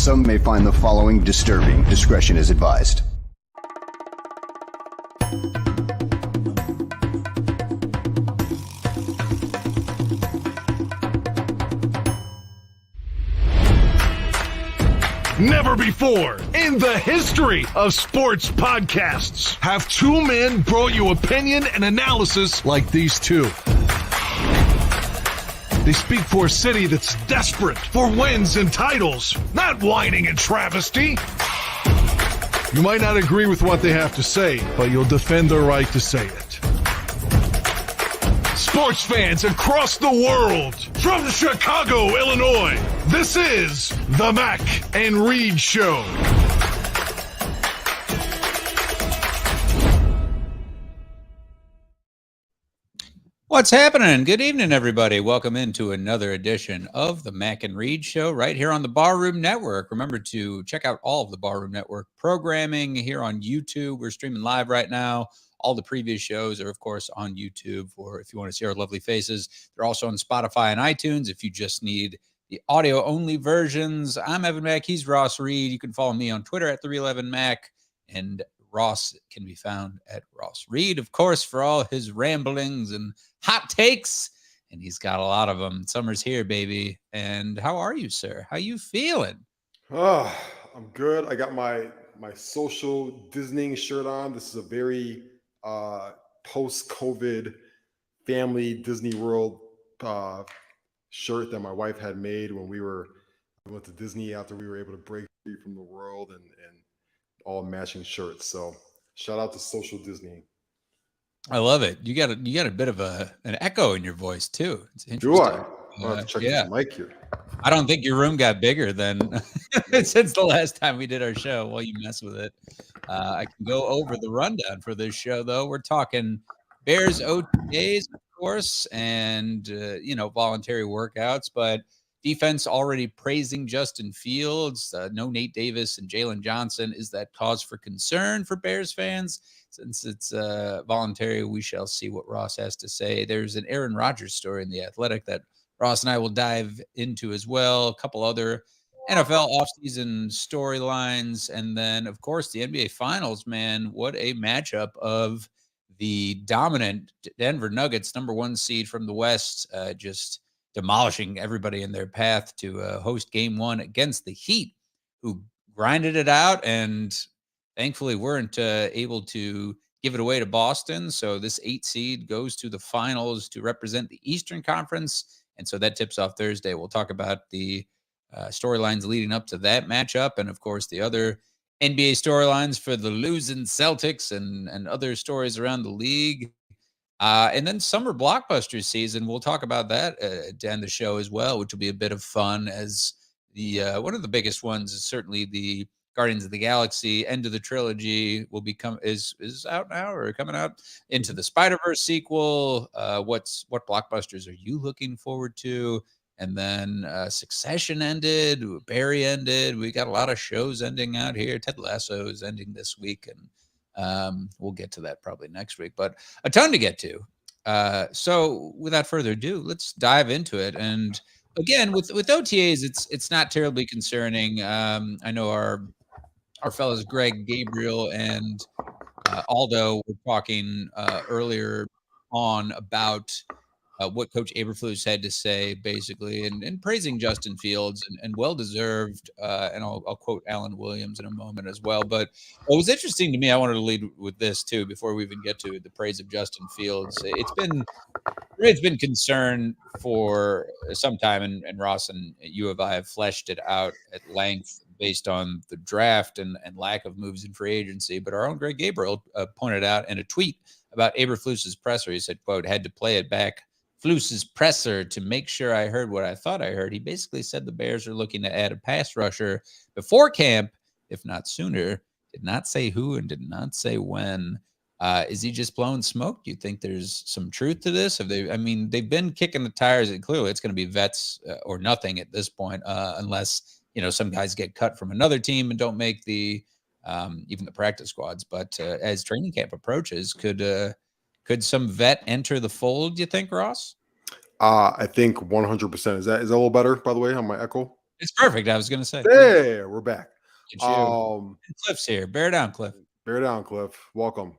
Some may find the following disturbing. Discretion is advised. Never before in the history of sports podcasts have two men brought you opinion and analysis like these two. They speak for a city that's desperate for wins and titles, not whining and travesty. You might not agree with what they have to say, but you'll defend their right to say it. Sports fans across the world, from Chicago, Illinois, this is the Mac and Reed Show. What's happening? Good evening, everybody. Welcome into another edition of the Mac and Reed Show right here on the Barroom Network. Remember to check out all of the Barroom Network programming here on YouTube. We're streaming live right now. All the previous shows are, of course, on YouTube, or if you want to see our lovely faces, they're also on Spotify and iTunes if you just need the audio-only versions. I'm Evan Mack. He's Ross Reed. You can follow me on Twitter at 311Mac, and Ross can be found at Ross Reed, of course, for all his ramblings and hot takes, and he's got a lot of them. Summer's here, baby. And how are you, sir? How you feeling? Oh, I'm good. I got my social Disney shirt on. This is a very post-COVID family Disney World shirt that my wife had made when we went to Disney after we were able to break free from the world, and all matching shirts. So shout out to social Disney. I love it. You got a bit of an echo in your voice too. It's interesting. Do I? I'll have to check this mic here. I don't think your room got bigger than since the last time we did our show. Well, you mess with it. I can go over the rundown for this show, though. We're talking Bears OTAs, of course, and voluntary workouts, but defense already praising Justin Fields. No Nate Davis and Jaylon Johnson. Is that cause for concern for Bears fans? Since it's voluntary, we shall see what Ross has to say. There's an Aaron Rodgers story in The Athletic that Ross and I will dive into as well. A couple other NFL offseason storylines. And then, of course, the NBA Finals, man. What a matchup of the dominant Denver Nuggets, number one seed from the West, just demolishing everybody in their path to host game one against the Heat, who grinded it out and thankfully weren't able to give it away to Boston. So this 8 seed goes to the finals to represent the Eastern Conference. And so that tips off Thursday. We'll talk about the storylines leading up to that matchup. And of course, the other NBA storylines for the losing Celtics and other stories around the league. And then summer blockbusters season. We'll talk about that to end the show as well, which will be a bit of fun, as the one of the biggest ones is certainly the Guardians of the Galaxy end of the trilogy is out now or coming out into the Spiderverse sequel. What blockbusters are you looking forward to? And then Succession ended, Barry ended. We got a lot of shows ending out here. Ted Lasso is ending this week, and we'll get to that probably next week, but a ton to get to. So without further ado, let's dive into it. And again, with OTAs, it's not terribly concerning. I know our fellows Greg, Gabriel, and Aldo were talking earlier on about what Coach Eberflus had to say, basically, and praising Justin Fields and well-deserved. And I'll quote Alan Williams in a moment as well. But what was interesting to me, I wanted to lead with this too before we even get to the praise of Justin Fields. It's been concern for some time, and Ross and U of I have fleshed it out at length based on the draft and lack of moves in free agency. But our own Greg Gabriel pointed out in a tweet about Eberflus's presser. He said, quote, "Had to play it back Flus's presser to make sure I heard what I thought I heard. He basically said the Bears are looking to add a pass rusher before camp, if not sooner. Did not say who and did not say when." Is he just blowing smoke? Do you think there's some truth to this? They've been kicking the tires, and clearly it's going to be vets or nothing at this point, unless some guys get cut from another team and don't make the even the practice squads. But as training camp approaches, could some vet enter the fold, do you think, Ross? I think 100%. Is that a little better, by the way, on my echo? It's perfect. I was going to say. There, we're back. It's you. Cliff's here. Bear down, Cliff. Bear down, Cliff. Welcome.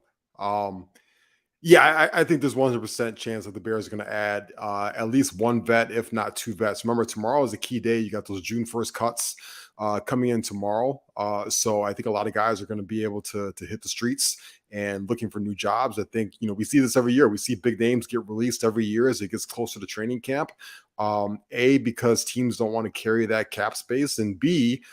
Yeah, I think there's 100% chance that the Bears are going to add at least one vet, if not two vets. Remember, tomorrow is a key day. You got those June 1st cuts coming in tomorrow. So I think a lot of guys are going to be able to hit the streets and looking for new jobs. I think, we see this every year. We see big names get released every year as it gets closer to training camp. A, because teams don't want to carry that cap space, and B,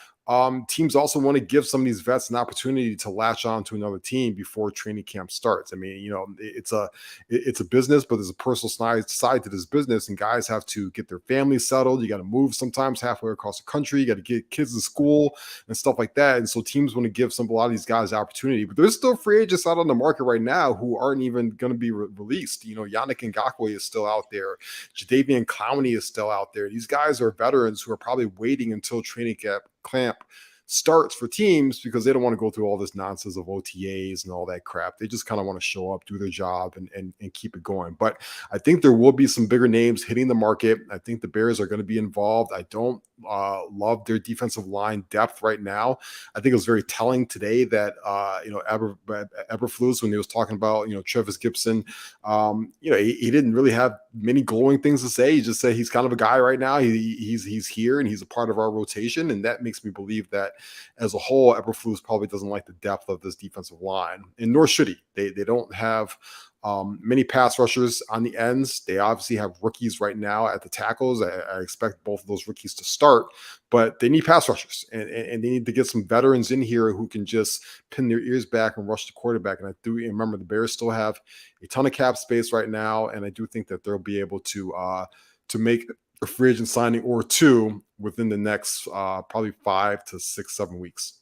teams also want to give some of these vets an opportunity to latch on to another team before training camp starts. I mean, it's a business, but there's a personal side to this business, and guys have to get their families settled. You got to move sometimes halfway across the country. You got to get kids in school and stuff like that. And so teams want to give a lot of these guys the opportunity, but there's still free agents out on the market right now who aren't even going to be released. Yannick Ngakoue is still out there. Jadeveon Clowney is still out there. These guys are veterans who are probably waiting until training camp starts for teams because they don't want to go through all this nonsense of OTAs and all that crap. They just kind of want to show up, do their job, and keep it going. But I think there will be some bigger names hitting the market. I think the Bears are going to be involved. I don't love their defensive line depth right now. I think it was very telling today that Eberflus, when he was talking about Travis Gibson, he didn't really have many glowing things to say. He just said he's kind of a guy right now. He's here and he's a part of our rotation, and that makes me believe that as a whole, Eberflus probably doesn't like the depth of this defensive line, and nor should he. They don't have many pass rushers on the ends. They obviously have rookies right now at the tackles. I expect both of those rookies to start, but they need pass rushers, and they need to get some veterans in here who can just pin their ears back and rush the quarterback. And I do remember the Bears still have a ton of cap space right now, and I do think that they'll be able to make a free agent signing or two within the next probably 5 to 6, 7 weeks.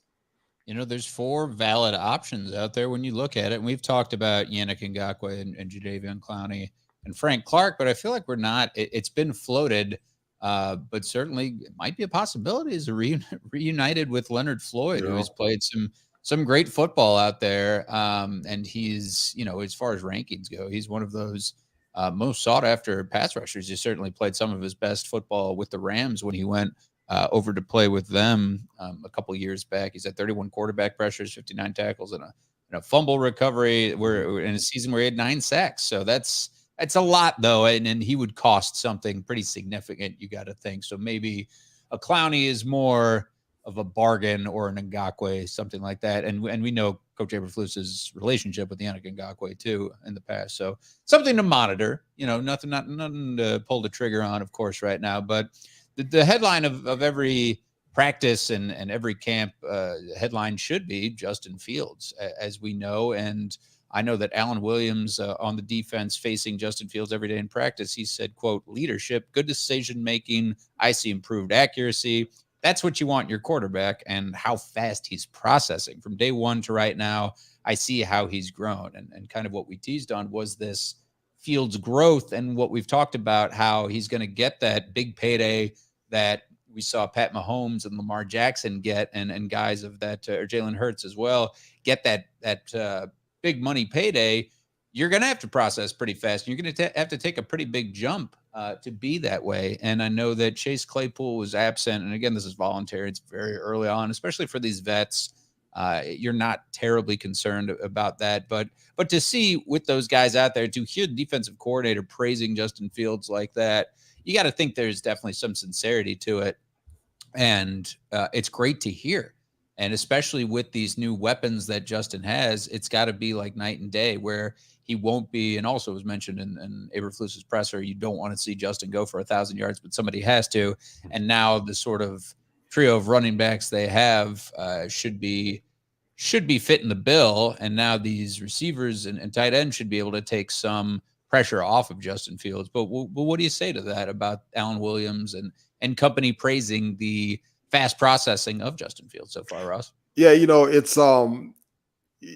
There's 4 valid options out there when you look at it. And we've talked about Yannick Ngakoue and Jadeveon Clowney and Frank Clark, but I feel like we're not. It's been floated, but certainly it might be a possibility as a reunited with Leonard Floyd, who has played some great football out there. And he's, as far as rankings go, he's one of those most sought after pass rushers. He certainly played some of his best football with the Rams when he went over to play with them a couple of years back. He's at 31 quarterback pressures, 59 tackles, and a fumble recovery. We're in a season where he had 9 sacks. So that's a lot, though, and he would cost something pretty significant, you got to think. So maybe a Clowney is more of a bargain, or an Ngakoue, something like that. And we know Coach Eberflus's relationship with Yannick Ngakoue too in the past. So something to monitor. Nothing to pull the trigger on, of course, right now, but. The headline of every practice and every camp headline should be Justin Fields, as we know. And I know that Alan Williams on the defense facing Justin Fields every day in practice, he said, quote, leadership, good decision-making. I see improved accuracy. That's what you want in your quarterback, and how fast he's processing from day one to right now. I see how he's grown. And kind of what we teased on was this Fields growth, and what we've talked about, how he's going to get that big payday that we saw Pat Mahomes and Lamar Jackson get, and guys of that, or Jalen Hurts as well, get that big money payday. You're going to have to process pretty fast. You're going to have to take a pretty big jump to be that way. And I know that Chase Claypool was absent. And again, this is voluntary. It's very early on, especially for these vets. You're not terribly concerned about that. But to see with those guys out there, to hear the defensive coordinator praising Justin Fields like that, you got to think there's definitely some sincerity to it. And it's great to hear. And especially with these new weapons that Justin has, it's got to be like night and day, where he won't be. And also was mentioned in Eberflus's presser, you don't want to see Justin go for 1,000 yards, but somebody has to. And now the sort of trio of running backs they have should be fitting the bill. And now these receivers and tight ends should be able to take some pressure off of Justin Fields. But what do you say to that about Alan Williams and company praising the fast processing of Justin Fields so far, Ross? Yeah, it's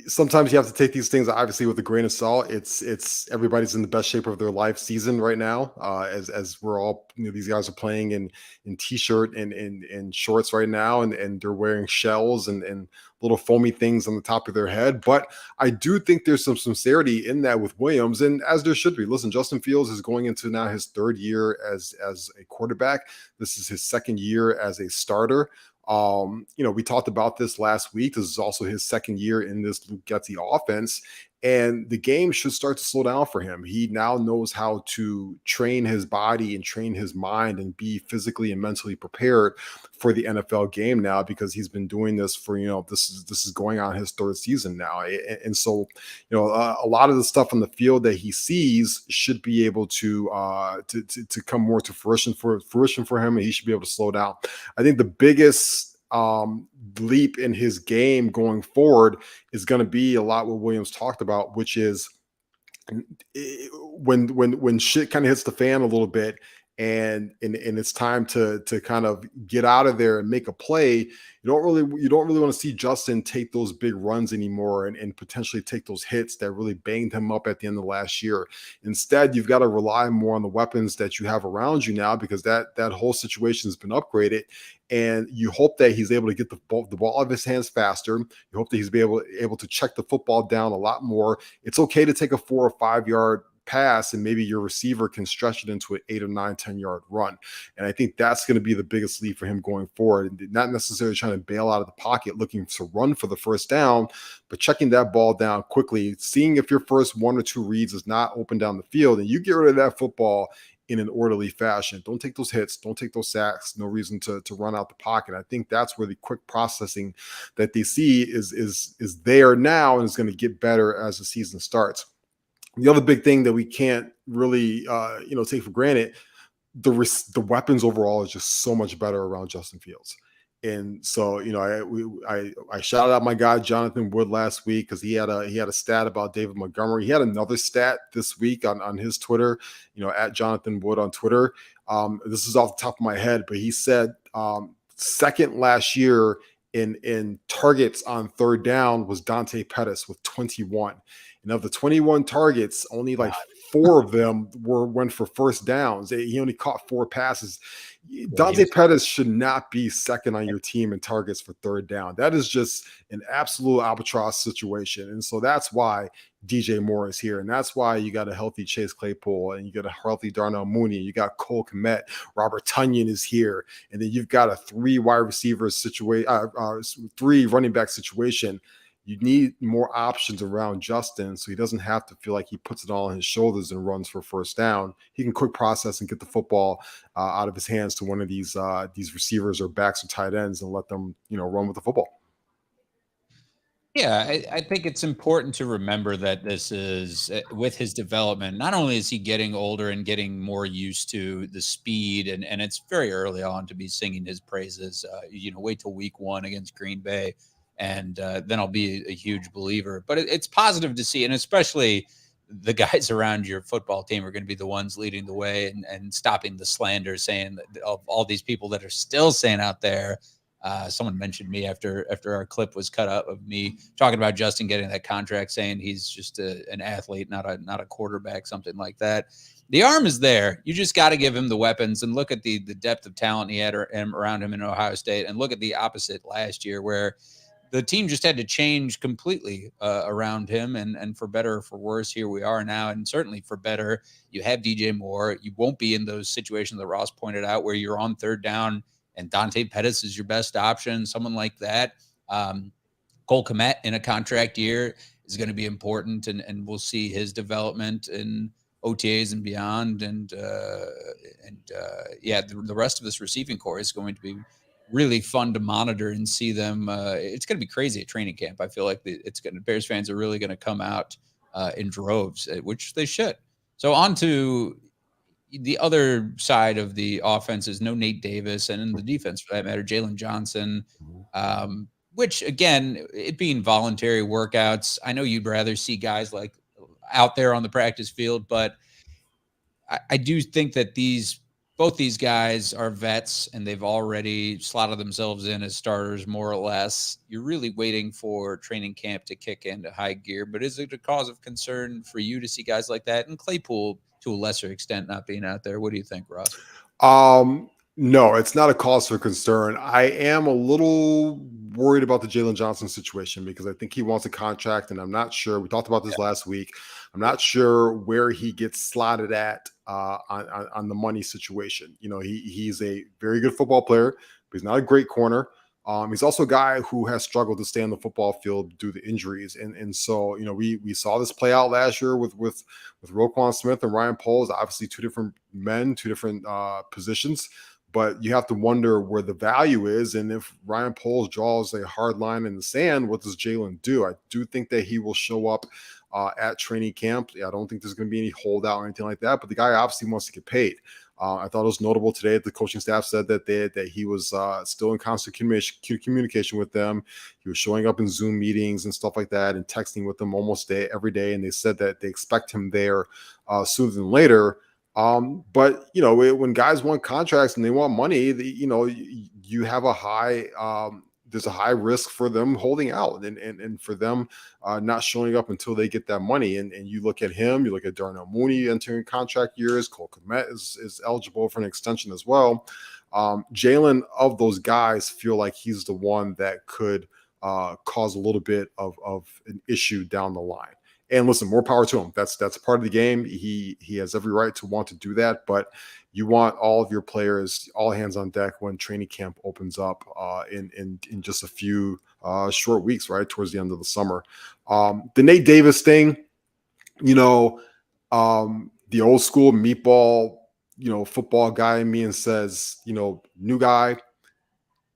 sometimes you have to take these things obviously with a grain of salt. It's everybody's in the best shape of their life season right now. As we're all, these guys are playing in t-shirt and shorts right now, and they're wearing shells and little foamy things on the top of their head. But I do think there's some sincerity in that with Williams, and as there should be. Listen, Justin Fields is going into now his third year as a quarterback. This is his second year as a starter. We talked about this last week. This is also his second year in this Luke Getsy offense, and the game should start to slow down for him. He now knows how to train his body and train his mind and be physically and mentally prepared for the NFL game now, because he's been doing this for, this is going on his third season now. And so, a lot of the stuff on the field that he sees should be able to come more to fruition for him, and he should be able to slow down. I think the biggest leap in his game going forward is going to be a lot what Williams talked about, which is when shit kind of hits the fan a little bit, and it's time to kind of get out of there and make a play. You don't really want to see Justin take those big runs anymore and potentially take those hits that really banged him up at the end of last year. Instead, you've got to rely more on the weapons that you have around you now, because that whole situation has been upgraded, and you hope that he's able to get the ball out of his hands faster. You hope that he's able to check the football down a lot more. It's okay to take a 4 or 5 yard pass, and maybe your receiver can stretch it into an 8 or 9, 10 yard run. And I think that's going to be the biggest leap for him going forward. And not necessarily trying to bail out of the pocket, looking to run for the first down, but checking that ball down quickly, seeing if your first 1 or 2 reads is not open down the field, and you get rid of that football in an orderly fashion. Don't take those hits. Don't take those sacks. No reason to run out the pocket. I think that's where the quick processing that they see is there now, and is going to get better as the season starts. The other big thing that we can't really, take for granted, the weapons overall is just so much better around Justin Fields. And so, I shouted out my guy Jonathan Wood last week because he had a stat about David Montgomery. He had another stat this week on his Twitter, at Jonathan Wood on Twitter. This is off the top of my head, but he said second last year in targets on third down was Dante Pettis with 21. And of the 21 targets, only like 4 of them went for first downs. He only caught 4 passes. Dante Pettis should not be second on your team in targets for third down. That is just an absolute albatross situation. And so that's why DJ Moore is here. And that's why you got a healthy Chase Claypool, and you got a healthy Darnell Mooney. You got Cole Kmet. Robert Tonyan is here. And then you've got a 3 wide receivers situation, 3 running back situation. You need more options around Justin, so he doesn't have to feel like he puts it all on his shoulders and runs for first down. He can quick process and get the football out of his hands to one of these receivers or backs or tight ends and let them, run with the football. Yeah, I think it's important to remember that this is with his development. Not only is he getting older and getting more used to the speed, and it's very early on to be singing his praises. Wait till week 1 against Green Bay. And then I'll be a huge believer. But it's positive to see, and especially the guys around your football team are going to be the ones leading the way and stopping the slander, saying that of all these people that are still saying out there. Someone mentioned me after our clip was cut up of me talking about Justin getting that contract, saying he's just an athlete, not a quarterback, something like that. The arm is there. You just got to give him the weapons, and look at the depth of talent he had around him in Ohio State, and look at the opposite last year where the team just had to change completely around him, and for better or for worse, here we are now. And certainly for better, you have DJ Moore. You won't be in those situations that Ross pointed out where you're on third down and Dante Pettis is your best option, someone like that. Cole Kmet in a contract year is going to be important, and we'll see his development in OTAs and beyond. And the rest of this receiving core is going to be really fun to monitor and see them. It's going to be crazy at training camp. I feel like Bears fans are really going to come out in droves, which they should. So on to the other side of the offense is no Nate Davis, and in the defense for that matter, Jaylon Johnson, which again, it being voluntary workouts, I know you'd rather see guys like out there on the practice field, but I do think that these both these guys are vets and they've already slotted themselves in as starters, more or less. You're really waiting for training camp to kick into high gear. But is it a cause of concern for you to see guys like that, and Claypool to a lesser extent not being out there? What do you think, Ross? No, it's not a cause for concern. I am a little worried about the Jaylon Johnson situation because I think he wants a contract, and I'm not sure. We talked about this last week. I'm not sure where he gets slotted at on the money situation. You know, he's a very good football player, but he's not a great corner. He's also a guy who has struggled to stay on the football field due to injuries, and so you know we saw this play out last year with Roquan Smith and Ryan Poles. Obviously, two different men, two different positions. But you have to wonder where the value is. And if Ryan Poles draws a hard line in the sand, what does Jaylon do? I do think that he will show up at training camp. I don't think there's going to be any holdout or anything like that. But the guy obviously wants to get paid. I thought it was notable today that the coaching staff said that he was still in constant communication with them. He was showing up in Zoom meetings and stuff like that and texting with them almost every day. And they said that they expect him there sooner than later. But you know, when guys want contracts and they want money, you know, you have a high, there's a high risk for them holding out and for them not showing up until they get that money. And you look at him, you look at Darnell Mooney entering contract years, Cole Kmet is eligible for an extension as well. Jaylon, of those guys, feel like he's the one that could cause a little bit of an issue down the line. And listen, more power to him. That's part of the game. He has every right to want to do that, but you want all of your players, all hands on deck when training camp opens up in just a few short weeks, right towards the end of the summer. The Nate Davis thing, you know, the old school meatball, you know, football guy in me and says, you know, new guy,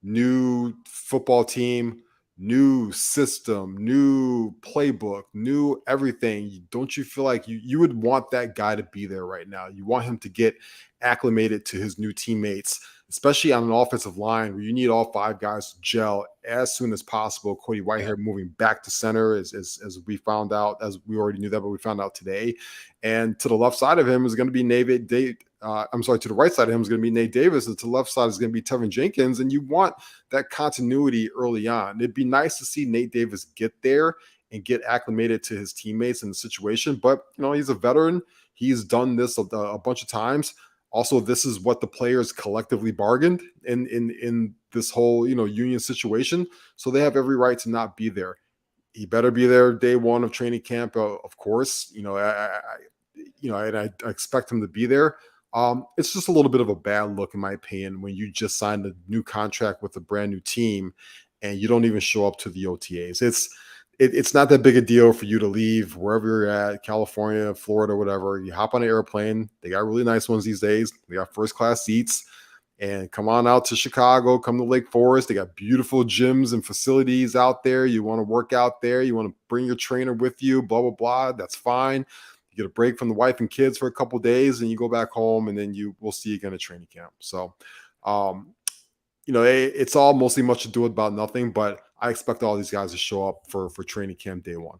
new football team, new system, new playbook, new everything. Don't you feel like you would want that guy to be there right now? You want him to get acclimated to his new teammates, especially on an offensive line where you need all five guys to gel as soon as possible. Cody Whitehair moving back to center as we found out, as we already knew that, but we found out today. And to the left side of him is going to be to the right side of him is going to be Nate Davis, and to the left side is going to be Tevin Jenkins. And you want that continuity early on. It'd be nice to see Nate Davis get there and get acclimated to his teammates and the situation. But, you know, he's a veteran. He's done this a bunch of times. Also, this is what the players collectively bargained in this whole, you know, union situation. So they have every right to not be there. He better be there day one of training camp, of course. You know, I expect him to be there. It's just a little bit of a bad look, in my opinion, when you just signed a new contract with a brand new team and you don't even show up to the OTAs. It's not that big a deal for you to leave wherever you're at, California, Florida, whatever. You hop on an airplane. They got really nice ones these days. They got first-class seats. And come on out to Chicago, come to Lake Forest. They got beautiful gyms and facilities out there. You want to work out there. You want to bring your trainer with you, blah, blah, blah. That's fine. You get a break from the wife and kids for a couple of days, and you go back home, and then we'll see you again at training camp. So, you know, it's all mostly much ado about nothing, but I expect all these guys to show up for training camp day one.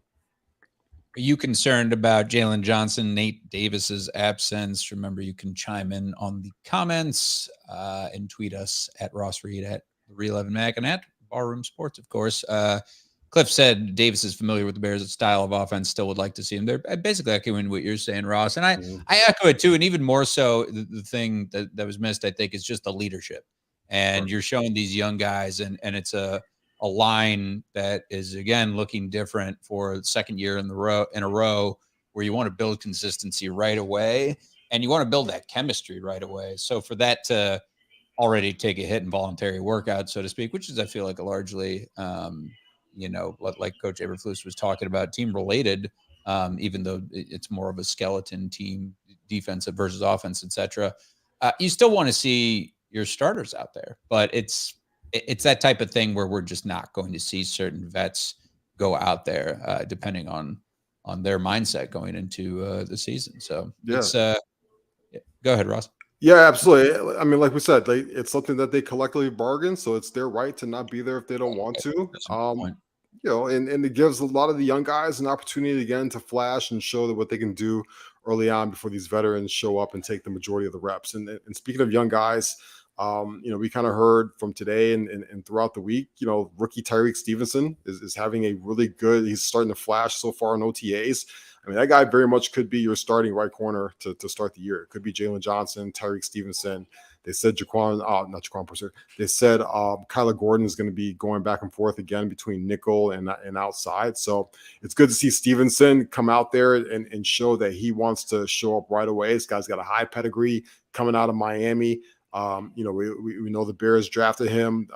Are you concerned about Jaylon Johnson, Nate Davis's absence? Remember, you can chime in on the comments and tweet us at Ross Reed, at the Real Evan Mac, and at Barroom Sports, of course. Cliff said Davis is familiar with the Bears' style of offense, still would like to see him there. Basically echoing what you're saying, Ross. And I echo it too. And even more so, the thing that was missed, I think, is just the leadership. And you're showing these young guys, and it's a line that is, again, looking different for the second year in a row, where you want to build consistency right away, and you want to build that chemistry right away. So for that to already take a hit in voluntary workout, so to speak, which is, I feel like, a largely, you know, like Coach Eberflus was talking about, team related, even though it's more of a skeleton team, defensive versus offense, etc. You still want to see your starters out there, but it's that type of thing where we're just not going to see certain vets go out there, depending on their mindset going into the season. So it's go ahead, Ross. Yeah, absolutely. I mean, like we said, it's something that they collectively bargained, so it's their right to not be there if they don't want to. and it gives a lot of the young guys an opportunity again to flash and show that what they can do early on before these veterans show up and take the majority of the reps. And speaking of young guys, we kind of heard from today and throughout the week, rookie Tyreek Stevenson is having a really good, he's starting to flash so far in OTAs. I mean, that guy very much could be your starting right corner to start the year. It could be Jaylon Johnson, Tyreek Stevenson. They said not Jaquan Purser. They said Kyler Gordon is going to be going back and forth again between nickel and outside. So it's good to see Stevenson come out there and show that he wants to show up right away. This guy's got a high pedigree coming out of Miami. We know the Bears drafted him,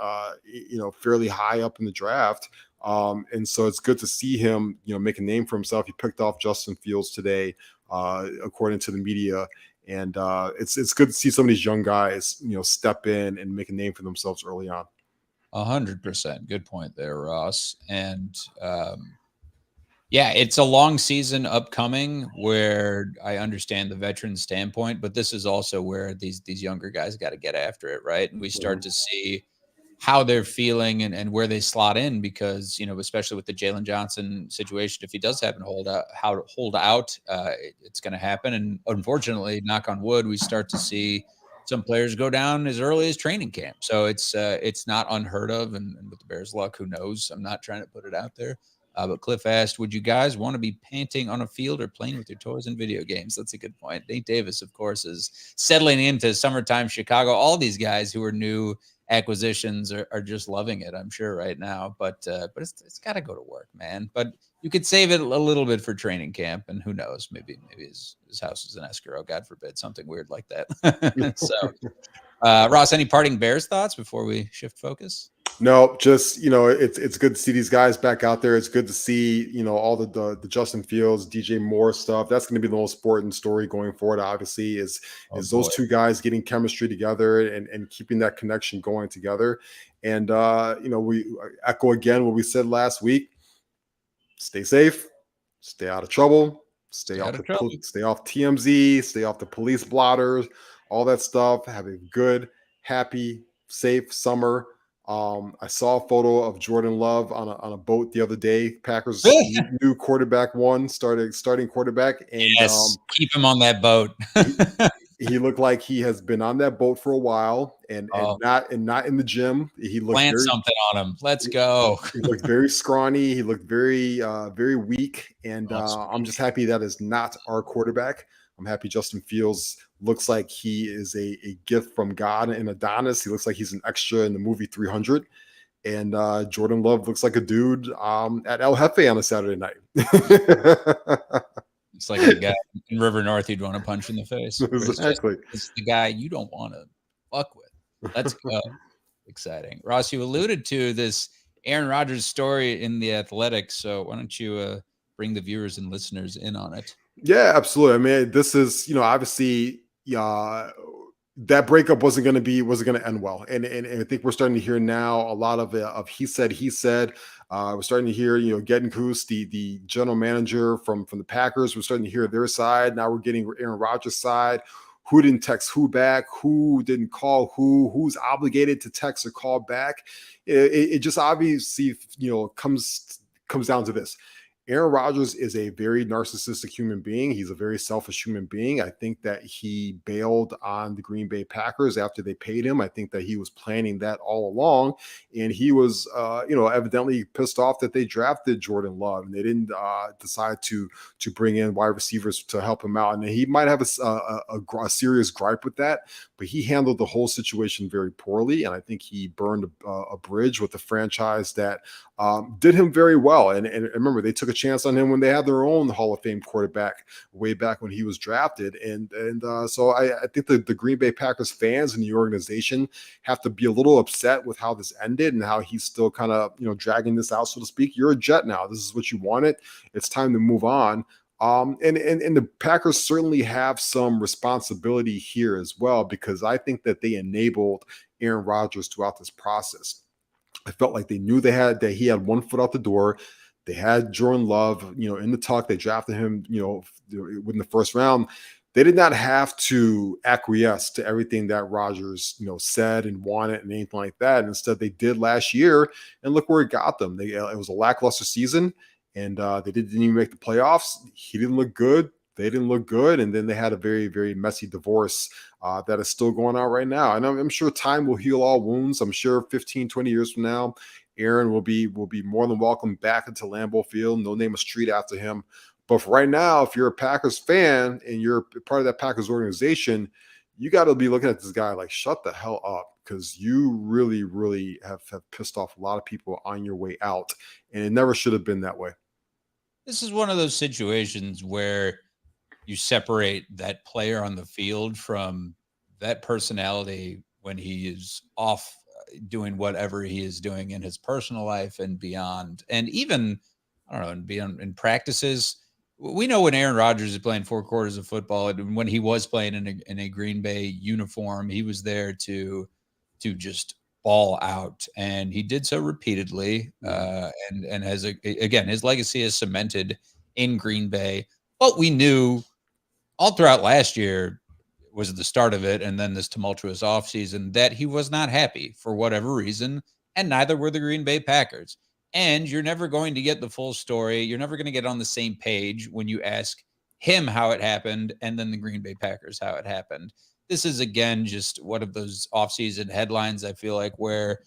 fairly high up in the draft. And so it's good to see him, make a name for himself. He picked off Justin Fields today, according to the media. And it's good to see some of these young guys, step in and make a name for themselves early on. 100%. Good point there, Ross. And it's a long season upcoming where I understand the veteran standpoint, but this is also where these younger guys got to get after it, right? And we start to see how they're feeling and where they slot in because, especially with the Jaylon Johnson situation, if he does happen to hold out, it's going to happen. And unfortunately, knock on wood, we start to see some players go down as early as training camp. So it's not unheard of. And with the Bears' luck, who knows? I'm not trying to put it out there. But Cliff asked, would you guys want to be panting on a field or playing with your toys in video games? That's a good point. Nate Davis, of course, is settling into summertime Chicago. All these guys who are new acquisitions are just loving it, I'm sure, right now. But it's got to go to work, man. But you could save it a little bit for training camp, and who knows? Maybe his house is an escrow, God forbid, something weird like that. So, Ross, any parting Bears thoughts before we shift focus? No, just it's good to see these guys back out there. It's good to see all the Justin Fields, DJ Moore stuff. That's going to be the most important story going forward. Obviously, is those two guys getting chemistry together and keeping that connection going together. And we echo again what we said last week: stay safe, stay out of trouble, stay off TMZ, stay off the police blotters, all that stuff. Have a good, happy, safe summer. I saw a photo of Jordan Love on a boat the other day. Packers new quarterback starting quarterback, and yes, keep him on that boat. he looked like he has been on that boat for a while, and not in the gym. He looked plant something on him. Let's go. He looked very scrawny. He looked very very weak, and I'm just happy that is not our quarterback. I'm happy Justin Fields looks like he is a gift from God and Adonis. He looks like he's an extra in the movie 300. And Jordan Love looks like a dude at El Jefe on a Saturday night. It's like a guy in River North you'd want to punch in the face. Exactly. It's the guy you don't want to fuck with. Let's go. Exciting. Ross, you alluded to this Aaron Rodgers story in The Athletic. So why don't you bring the viewers and listeners in on it? Yeah, absolutely. I mean, this is, obviously, that breakup wasn't going to end well. And I think we're starting to hear now a lot of he said. We're starting to hear, Gutekunst, the general manager from the Packers. We're starting to hear their side. Now we're getting Aaron Rodgers' side. Who didn't text who back? Who didn't call who? Who's obligated to text or call back? It just obviously, comes down to this. Aaron Rodgers is a very narcissistic human being. He's a very selfish human being. I think that he bailed on the Green Bay Packers after they paid him. I think that he was planning that all along. And he was, evidently pissed off that they drafted Jordan Love and they didn't decide to bring in wide receivers to help him out. And he might have a serious gripe with that, but he handled the whole situation very poorly. And I think he burned a bridge with the franchise that did him very well. And remember, they took a chance on him when they had their own Hall of Fame quarterback way back when he was drafted. And so I think the Green Bay Packers fans and the organization have to be a little upset with how this ended and how he's still kind of, dragging this out, so to speak. You're a Jet now. This is what you wanted. It's time to move on. And the Packers certainly have some responsibility here as well, because I think that they enabled Aaron Rodgers throughout this process. I felt like they knew that he had one foot out the door. They had Jordan Love, in the talk. They drafted him, within the first round. they did not have to acquiesce to everything that Rodgers, said and wanted and anything like that. And instead, they did last year, and look where it got them. It was a lackluster season, and they didn't even make the playoffs. He didn't look good. They didn't look good, and then they had a very, very messy divorce that is still going on right now. And I'm sure time will heal all wounds. I'm sure 15, 20 years from now, Aaron will be more than welcome back into Lambeau Field. No name a street after him. But for right now, if you're a Packers fan and you're part of that Packers organization, you got to be looking at this guy like, shut the hell up, because you really, really have pissed off a lot of people on your way out. And it never should have been that way. This is one of those situations where you separate that player on the field from that personality when he is off doing whatever he is doing in his personal life and beyond. And even, I don't know, and beyond in practices. We know when Aaron Rodgers is playing 4 quarters of football, and when he was playing in a Green Bay uniform, he was there to just ball out, and he did so repeatedly. And has again, his legacy is cemented in Green Bay. But we knew all throughout last year was the start of it, and then this tumultuous offseason, that he was not happy for whatever reason, and neither were the Green Bay Packers. And you're never going to get the full story. You're never going to get on the same page when you ask him how it happened and then the Green Bay Packers how it happened. This is, again, just one of those offseason headlines, I feel like, where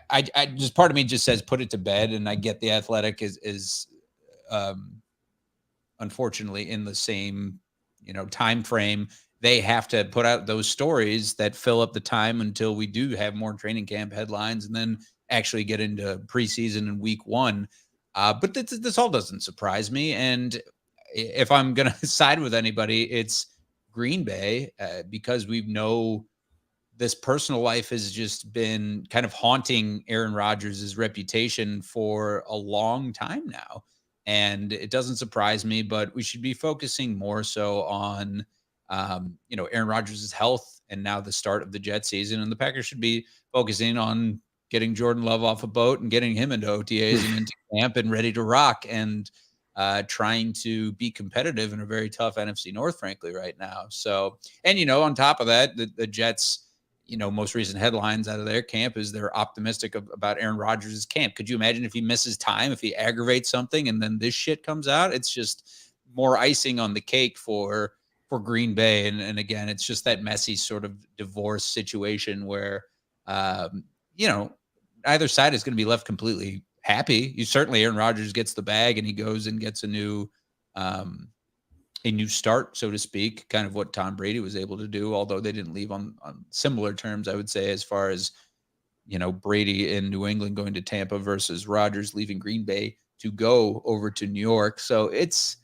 I just part of me just says put it to bed. And I get the Athletic is unfortunately in the same, time frame. They have to put out those stories that fill up the time until we do have more training camp headlines and then actually get into preseason in week 1. But this all doesn't surprise me. And if I'm going to side with anybody, it's Green Bay, because we know this personal life has just been kind of haunting Aaron Rodgers' reputation for a long time now. And it doesn't surprise me, but we should be focusing more so on, Aaron Rodgers' health and now the start of the Jet season. And the Packers should be focusing on getting Jordan Love off a boat and getting him into OTAs and into camp and ready to rock, and trying to be competitive in a very tough NFC North, frankly, right now. So, and, on top of that, the Jets, most recent headlines out of their camp is they're optimistic about Aaron Rodgers' camp. Could you imagine if he misses time, if he aggravates something and then this shit comes out? It's just more icing on the cake for Green Bay. And again, it's just that messy sort of divorce situation where, either side is going to be left completely happy. Certainly Aaron Rodgers gets the bag and he goes and gets a new start, so to speak, kind of what Tom Brady was able to do, although they didn't leave on similar terms, I would say, as far as, Brady in New England going to Tampa versus Rodgers leaving Green Bay to go over to New York. So it's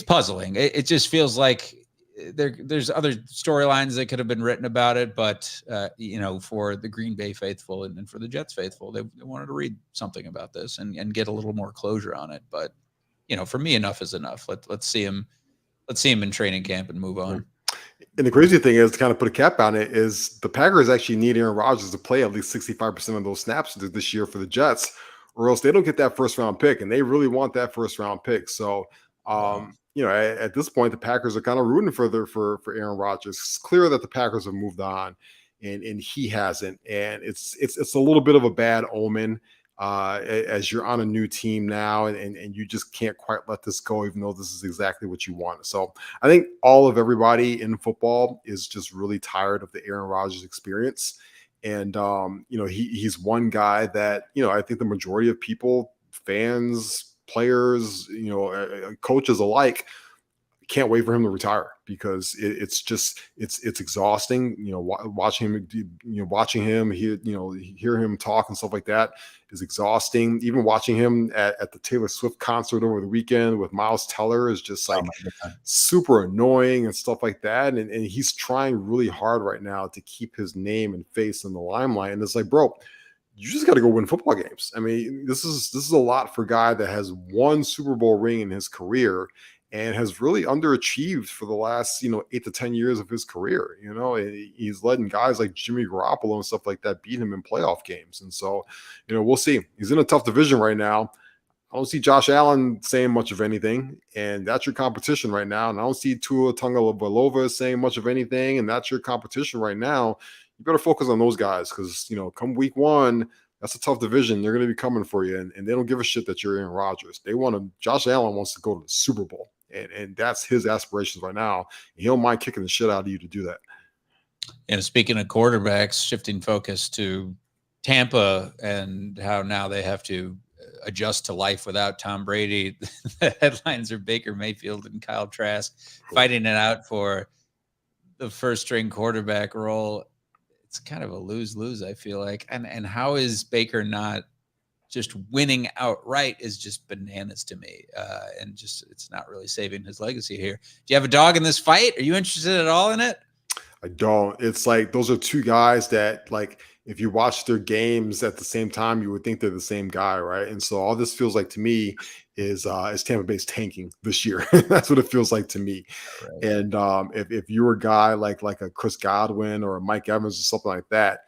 puzzling. It just feels like there's other storylines that could have been written about it, but for the Green Bay faithful and for the Jets faithful, they wanted to read something about this and get a little more closure on it. But for me, enough is enough. Let's see him in training camp and move on. And the crazy thing is, to kind of put a cap on it, is the Packers actually need Aaron Rodgers to play at least 65% of those snaps this year for the Jets, or else they don't get that first round pick, and they really want that first round pick. So at this point, the Packers are kind of rooting for Aaron Rodgers. It's clear that the Packers have moved on, and he hasn't. And it's a little bit of a bad omen as you're on a new team now, and you just can't quite let this go, even though this is exactly what you want. So I think everybody in football is just really tired of the Aaron Rodgers experience. And he's one guy that I think the majority of people, fans, players, coaches alike, can't wait for him to retire, because it's exhausting. Watching him, hear him talk and stuff like that is exhausting. Even watching him at the Taylor Swift concert over the weekend with Miles Teller is just like super annoying and stuff like that. And he's trying really hard right now to keep his name and face in the limelight. And it's like, bro, you just got to go win football games. I mean, this is a lot for a guy that has one Super Bowl ring in his career and has really underachieved for the last, 8 to 10 years of his career. He's letting guys like Jimmy Garoppolo and stuff like that beat him in playoff games. And so, we'll see. He's in a tough division right now. I don't see Josh Allen saying much of anything, and that's your competition right now. And I don't see Tua Tagovailoa saying much of anything, and that's your competition right now. You better focus on those guys because, come week one, that's a tough division. They're going to be coming for you, and they don't give a shit that you're Aaron Rodgers. Josh Allen wants to go to the Super Bowl, and that's his aspirations right now. And he don't mind kicking the shit out of you to do that. And speaking of quarterbacks, shifting focus to Tampa and how now they have to adjust to life without Tom Brady. The headlines are Baker Mayfield and Kyle Trask fighting it out for the first string quarterback role. It's kind of a lose-lose, I feel like. And how is Baker not just winning outright is just bananas to me. And just it's not really saving his legacy here. Do you have a dog in this fight? Are you interested at all in it? I don't. It's like those are two guys that, like, if you watch their games at the same time, you would think they're the same guy, right? And so all this feels like to me is Tampa Bay's tanking this year. That's what it feels like to me. Right. And if you're a guy like a Chris Godwin or a Mike Evans or something like that,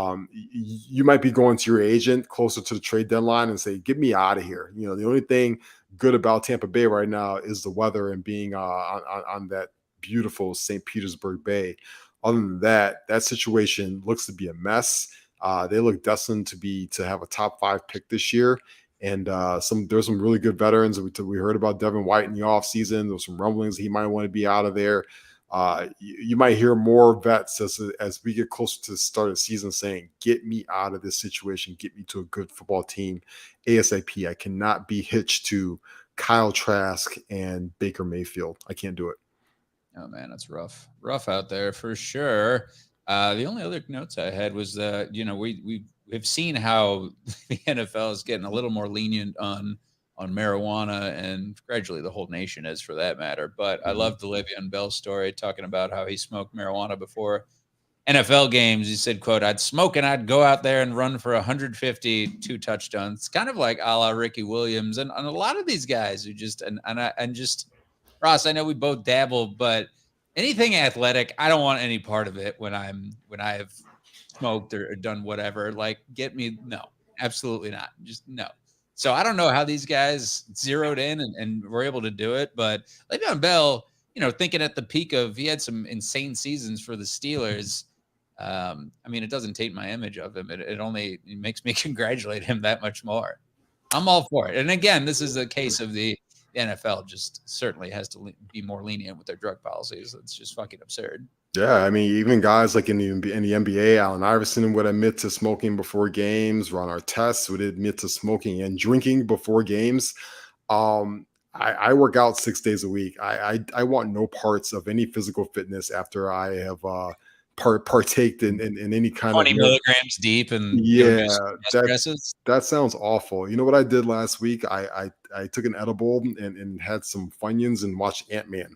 you might be going to your agent closer to the trade deadline and say, "Get me out of here." The only thing good about Tampa Bay right now is the weather and being on that beautiful St. Petersburg Bay. Other than that, that situation looks to be a mess. They look destined to have a top 5 pick this year. And there's some really good veterans. We heard about Devin White in the offseason. There's some rumblings he might want to be out of there. You might hear more vets as we get closer to the start of the season saying, "Get me out of this situation. Get me to a good football team ASAP. I cannot be hitched to Kyle Trask and Baker Mayfield. I can't do it." Oh man, it's rough out there for sure. The only other notes I had was that we've seen how the NFL is getting a little more lenient on marijuana, and gradually the whole nation is, for that matter. But I love the Le'Veon Bell story, talking about how he smoked marijuana before NFL games. He said, quote, "I'd smoke and I'd go out there and run for 150, 2 touchdowns." It's kind of like a la Ricky Williams and a lot of these guys who just just Ross, I know we both dabble, but anything athletic, I don't want any part of it when I have smoked or done whatever. Like, no, absolutely not. Just no. So I don't know how these guys zeroed in and were able to do it, but Le'Veon Bell, thinking at the peak he had some insane seasons for the Steelers. It doesn't taint my image of him. It makes me congratulate him that much more. I'm all for it. And again, this is a case of the NFL just certainly has to be more lenient with their drug policies. It's just fucking absurd. Yeah, even guys like in the NBA, Allen Iverson would admit to smoking before games. Ron Artest would admit to smoking and drinking before games. I work out 6 days a week. I want no parts of any physical fitness after I have partaked in any kind 20 of milligrams deep and that sounds awful. You know what I did last week? I took an edible and had some Funyuns and watched Ant-Man.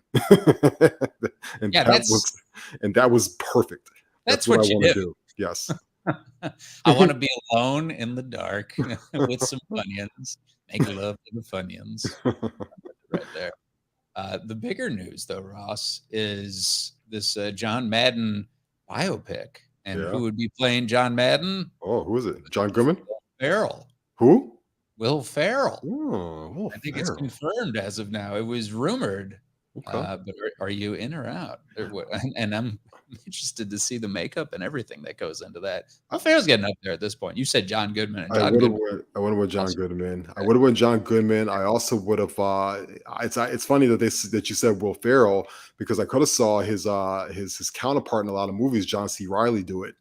and that was perfect. That's what I want to do. Yes. I want to be alone in the dark with some Funyuns. Make love to the Funyuns. Right there. The bigger news, though, Ross, is this John Madden biopic. And who would be playing John Madden? Oh, who is it? John Goodman? Will Ferrell. Who? Will Ferrell. Oh, I think it's confirmed as of now. It was rumored. Okay. But are you in or out? And I'm interested to see the makeup and everything that goes into that. Will Ferrell's getting up there at this point. You said John Goodman. I would have went John Goodman. I would have went John Goodman. I also would have. It's funny that you said Will Ferrell, because I could have saw his counterpart in a lot of movies, John C. Reilly, do it.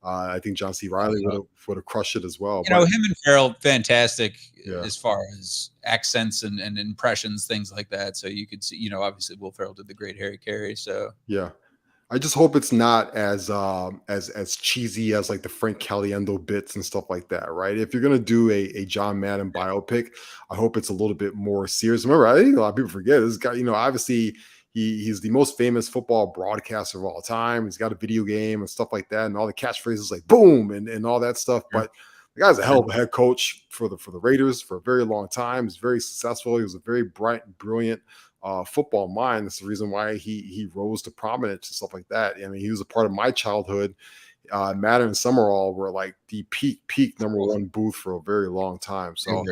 I think John C. Reilly would have crushed it as well. Him and Ferrell, fantastic as far as accents and impressions, things like that. So you could see, obviously Will Ferrell did the great Harry Carey. So yeah, I just hope it's not as cheesy as like the Frank Caliendo bits and stuff like that, right? If you're gonna do a John Madden biopic, I hope it's a little bit more serious. Remember, I think a lot of people forget this guy. Obviously. He's the most famous football broadcaster of all time. He's got a video game and stuff like that, and all the catchphrases like "boom" and all that stuff. But the guy's a hell of a head coach for the Raiders for a very long time. He's very successful. He was a very bright and brilliant football mind. That's the reason why he rose to prominence and stuff like that. He was a part of my childhood. Madden and Summerall were like the peak number one booth for a very long time. So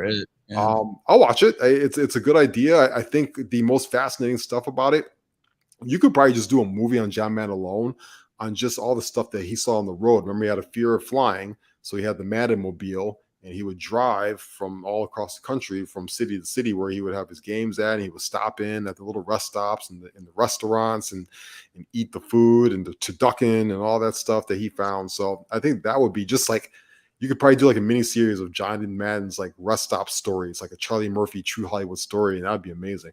Yeah. I'll watch it. It's a good idea. I think the most fascinating stuff about it, you could probably just do a movie on John Madden alone, on just all the stuff that he saw on the road. Remember, he had a fear of flying, so he had the Madden mobile, and he would drive from all across the country, from city to city, where he would have his games at, and he would stop in at the little rest stops and in the restaurants, and eat the food and the turducken and all that stuff that he found. So I think that would be just like, you could probably do like a mini series of John Madden's like rest stop stories, like a Charlie Murphy True Hollywood story, and that'd be amazing.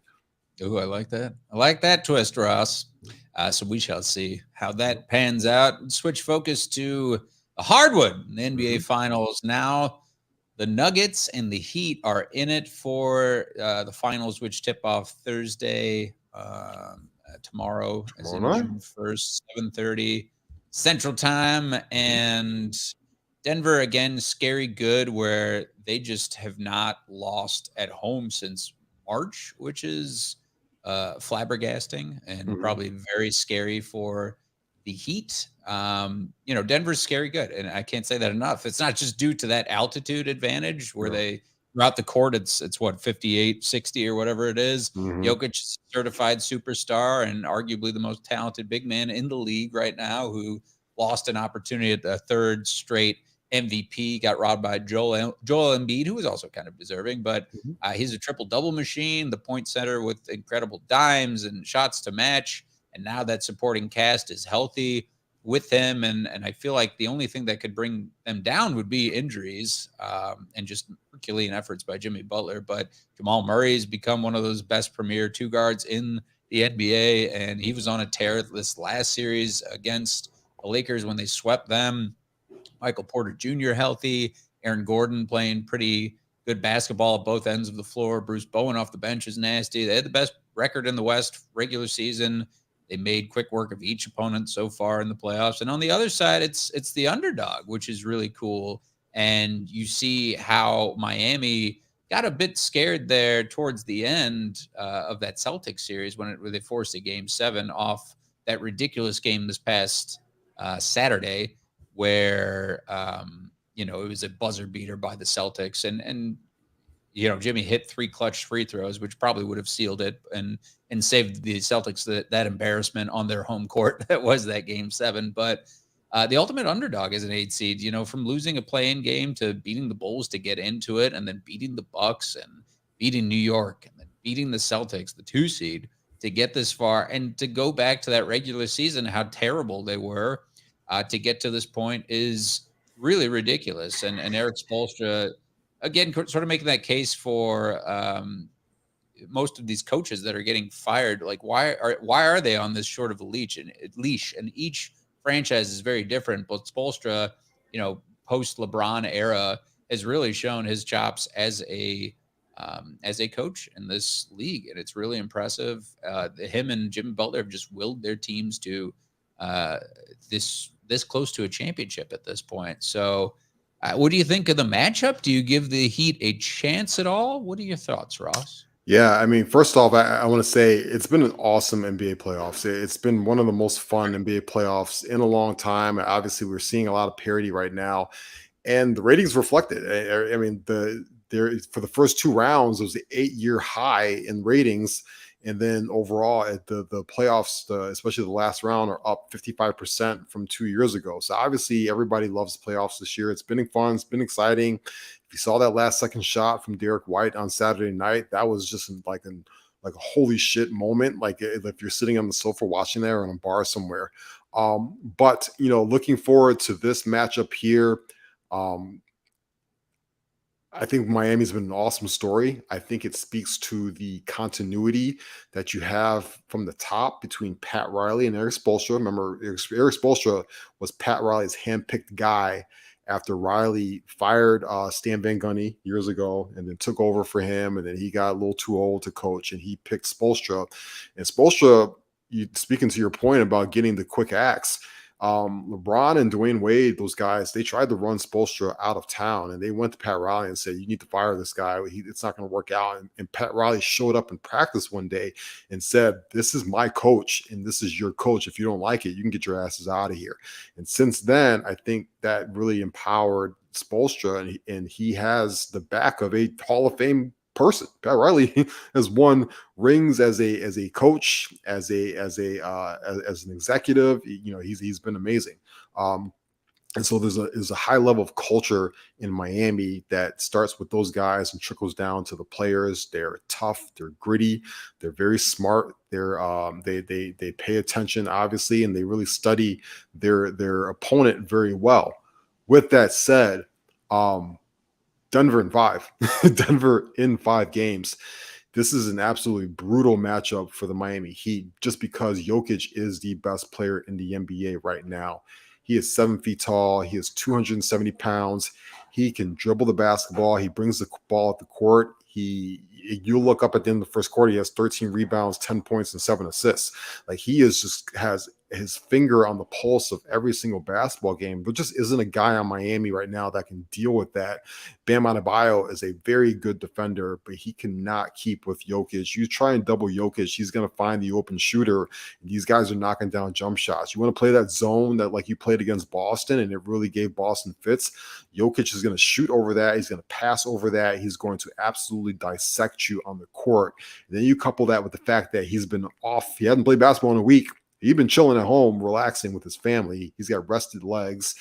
Ooh, I like that. I like that twist, Ross. So we shall see how that pans out. Switch focus to the hardwood in the NBA Finals. Now, the Nuggets and the Heat are in it for the finals, which tip off Thursday, tomorrow, as in Tomorrow night? June 1st, 7:30 Central Time. And Denver, again, scary good, where they just have not lost at home since March, which is flabbergasting and probably very scary for the Heat. Denver's scary good, and I can't say that enough. It's not just due to that altitude advantage where they throughout the court, it's what, 58, 60 or whatever it is. Jokic is a certified superstar and arguably the most talented big man in the league right now, who lost an opportunity at the third straight MVP, got robbed by Joel Embiid, who was also kind of deserving, but he's a triple-double machine, the point center with incredible dimes and shots to match, and now that supporting cast is healthy with him, and I feel like the only thing that could bring them down would be injuries and just Herculean efforts by Jimmy Butler, but Jamal Murray's become one of those best premier two guards in the NBA, and he was on a tear this last series against the Lakers when they swept them. Michael Porter Jr. healthy, Aaron Gordon playing pretty good basketball at both ends of the floor. Bruce Bowen off the bench is nasty. They had the best record in the West regular season. They made quick work of each opponent so far in the playoffs. And on the other side, it's the underdog, which is really cool. And you see how Miami got a bit scared there towards the end of that Celtics series when they forced a Game 7 off that ridiculous game this past Saturday, where it was a buzzer beater by the Celtics, and Jimmy hit 3 clutch free throws, which probably would have sealed it and saved the Celtics that embarrassment on their home court that was that Game 7. But the ultimate underdog as an 8 seed, from losing a play-in game to beating the Bulls to get into it, and then beating the Bucks and beating New York and then beating the Celtics, the 2 seed, to get this far, and to go back to that regular season, how terrible they were. To get to this point is really ridiculous. And Eric Spoelstra, again, sort of making that case for most of these coaches that are getting fired. Like, why are they on this short of a leash? And each franchise is very different. But Spoelstra, post LeBron era, has really shown his chops as a coach in this league, and it's really impressive. Him and Jimmy Butler have just willed their teams to this close to a championship at this point. So what do you think of the matchup? Do you give the Heat a chance at all? What are your thoughts, Ross? Yeah, I mean, first off, I want to say it's been an awesome NBA playoffs. It's been one of the most fun NBA playoffs in a long time. Obviously, we're seeing a lot of parity right now, and the ratings reflected. I mean, for the first 2 rounds, it was an 8-year high in ratings. And then overall, at the playoffs, especially the last round, are up 55% from 2 years ago. So obviously, everybody loves the playoffs this year. It's been fun. It's been exciting. If you saw that last second shot from Derek White on Saturday night, that was just like a holy shit moment. Like if you're sitting on the sofa watching that or in a bar somewhere. But looking forward to this matchup here. I think Miami's been an awesome story. I think it speaks to the continuity that you have from the top between Pat Riley and Eric Spoelstra. Remember, Eric Spoelstra was Pat Riley's handpicked guy after Riley fired Stan Van Gundy years ago and then took over for him. And then he got a little too old to coach and he picked Spoelstra. And Spoelstra, speaking to your point about getting the quick axe, LeBron and Dwayne Wade, those guys, they tried to run Spoelstra out of town, and they went to Pat Riley and said, "You need to fire this guy. It's not going to work out." And Pat Riley showed up in practice one day and said, "This is my coach, and this is your coach. If you don't like it, you can get your asses out of here." And since then, I think that really empowered Spoelstra, and he has the back of a Hall of Fame person. Pat Riley has won rings as a coach, as an executive. He's been amazing. And so there's a high level of culture in Miami that starts with those guys and trickles down to the players. They're tough, they're gritty, they're very smart. They pay attention, obviously, and they really study their opponent very well. With that said, Denver in 5, Denver in 5 games. This is an absolutely brutal matchup for the Miami Heat, just because Jokic is the best player in the NBA right now. He is 7 feet tall. He is 270 pounds. He can dribble the basketball. He brings the ball at the court. You look up at the end of the first quarter, he has 13 rebounds, 10 points, and 7 assists. Like, he has his finger on the pulse of every single basketball game. There just isn't a guy on Miami right now that can deal with that. Bam Adebayo is a very good defender, but he cannot keep with Jokic. You try and double Jokic, he's going to find the open shooter. These guys are knocking down jump shots. You want to play that zone that like you played against Boston, and it really gave Boston fits. Jokic is going to shoot over that. He's going to pass over that. He's going to absolutely dissect you on the court. And then you couple that with the fact that he's been off. He hadn't played basketball in a week. He's been chilling at home, relaxing with his family. He's got rested legs,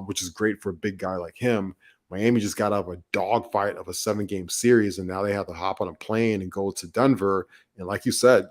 which is great for a big guy like him. Miami just got out of a dogfight of a 7-game series, and now they have to hop on a plane and go to Denver. And like you said,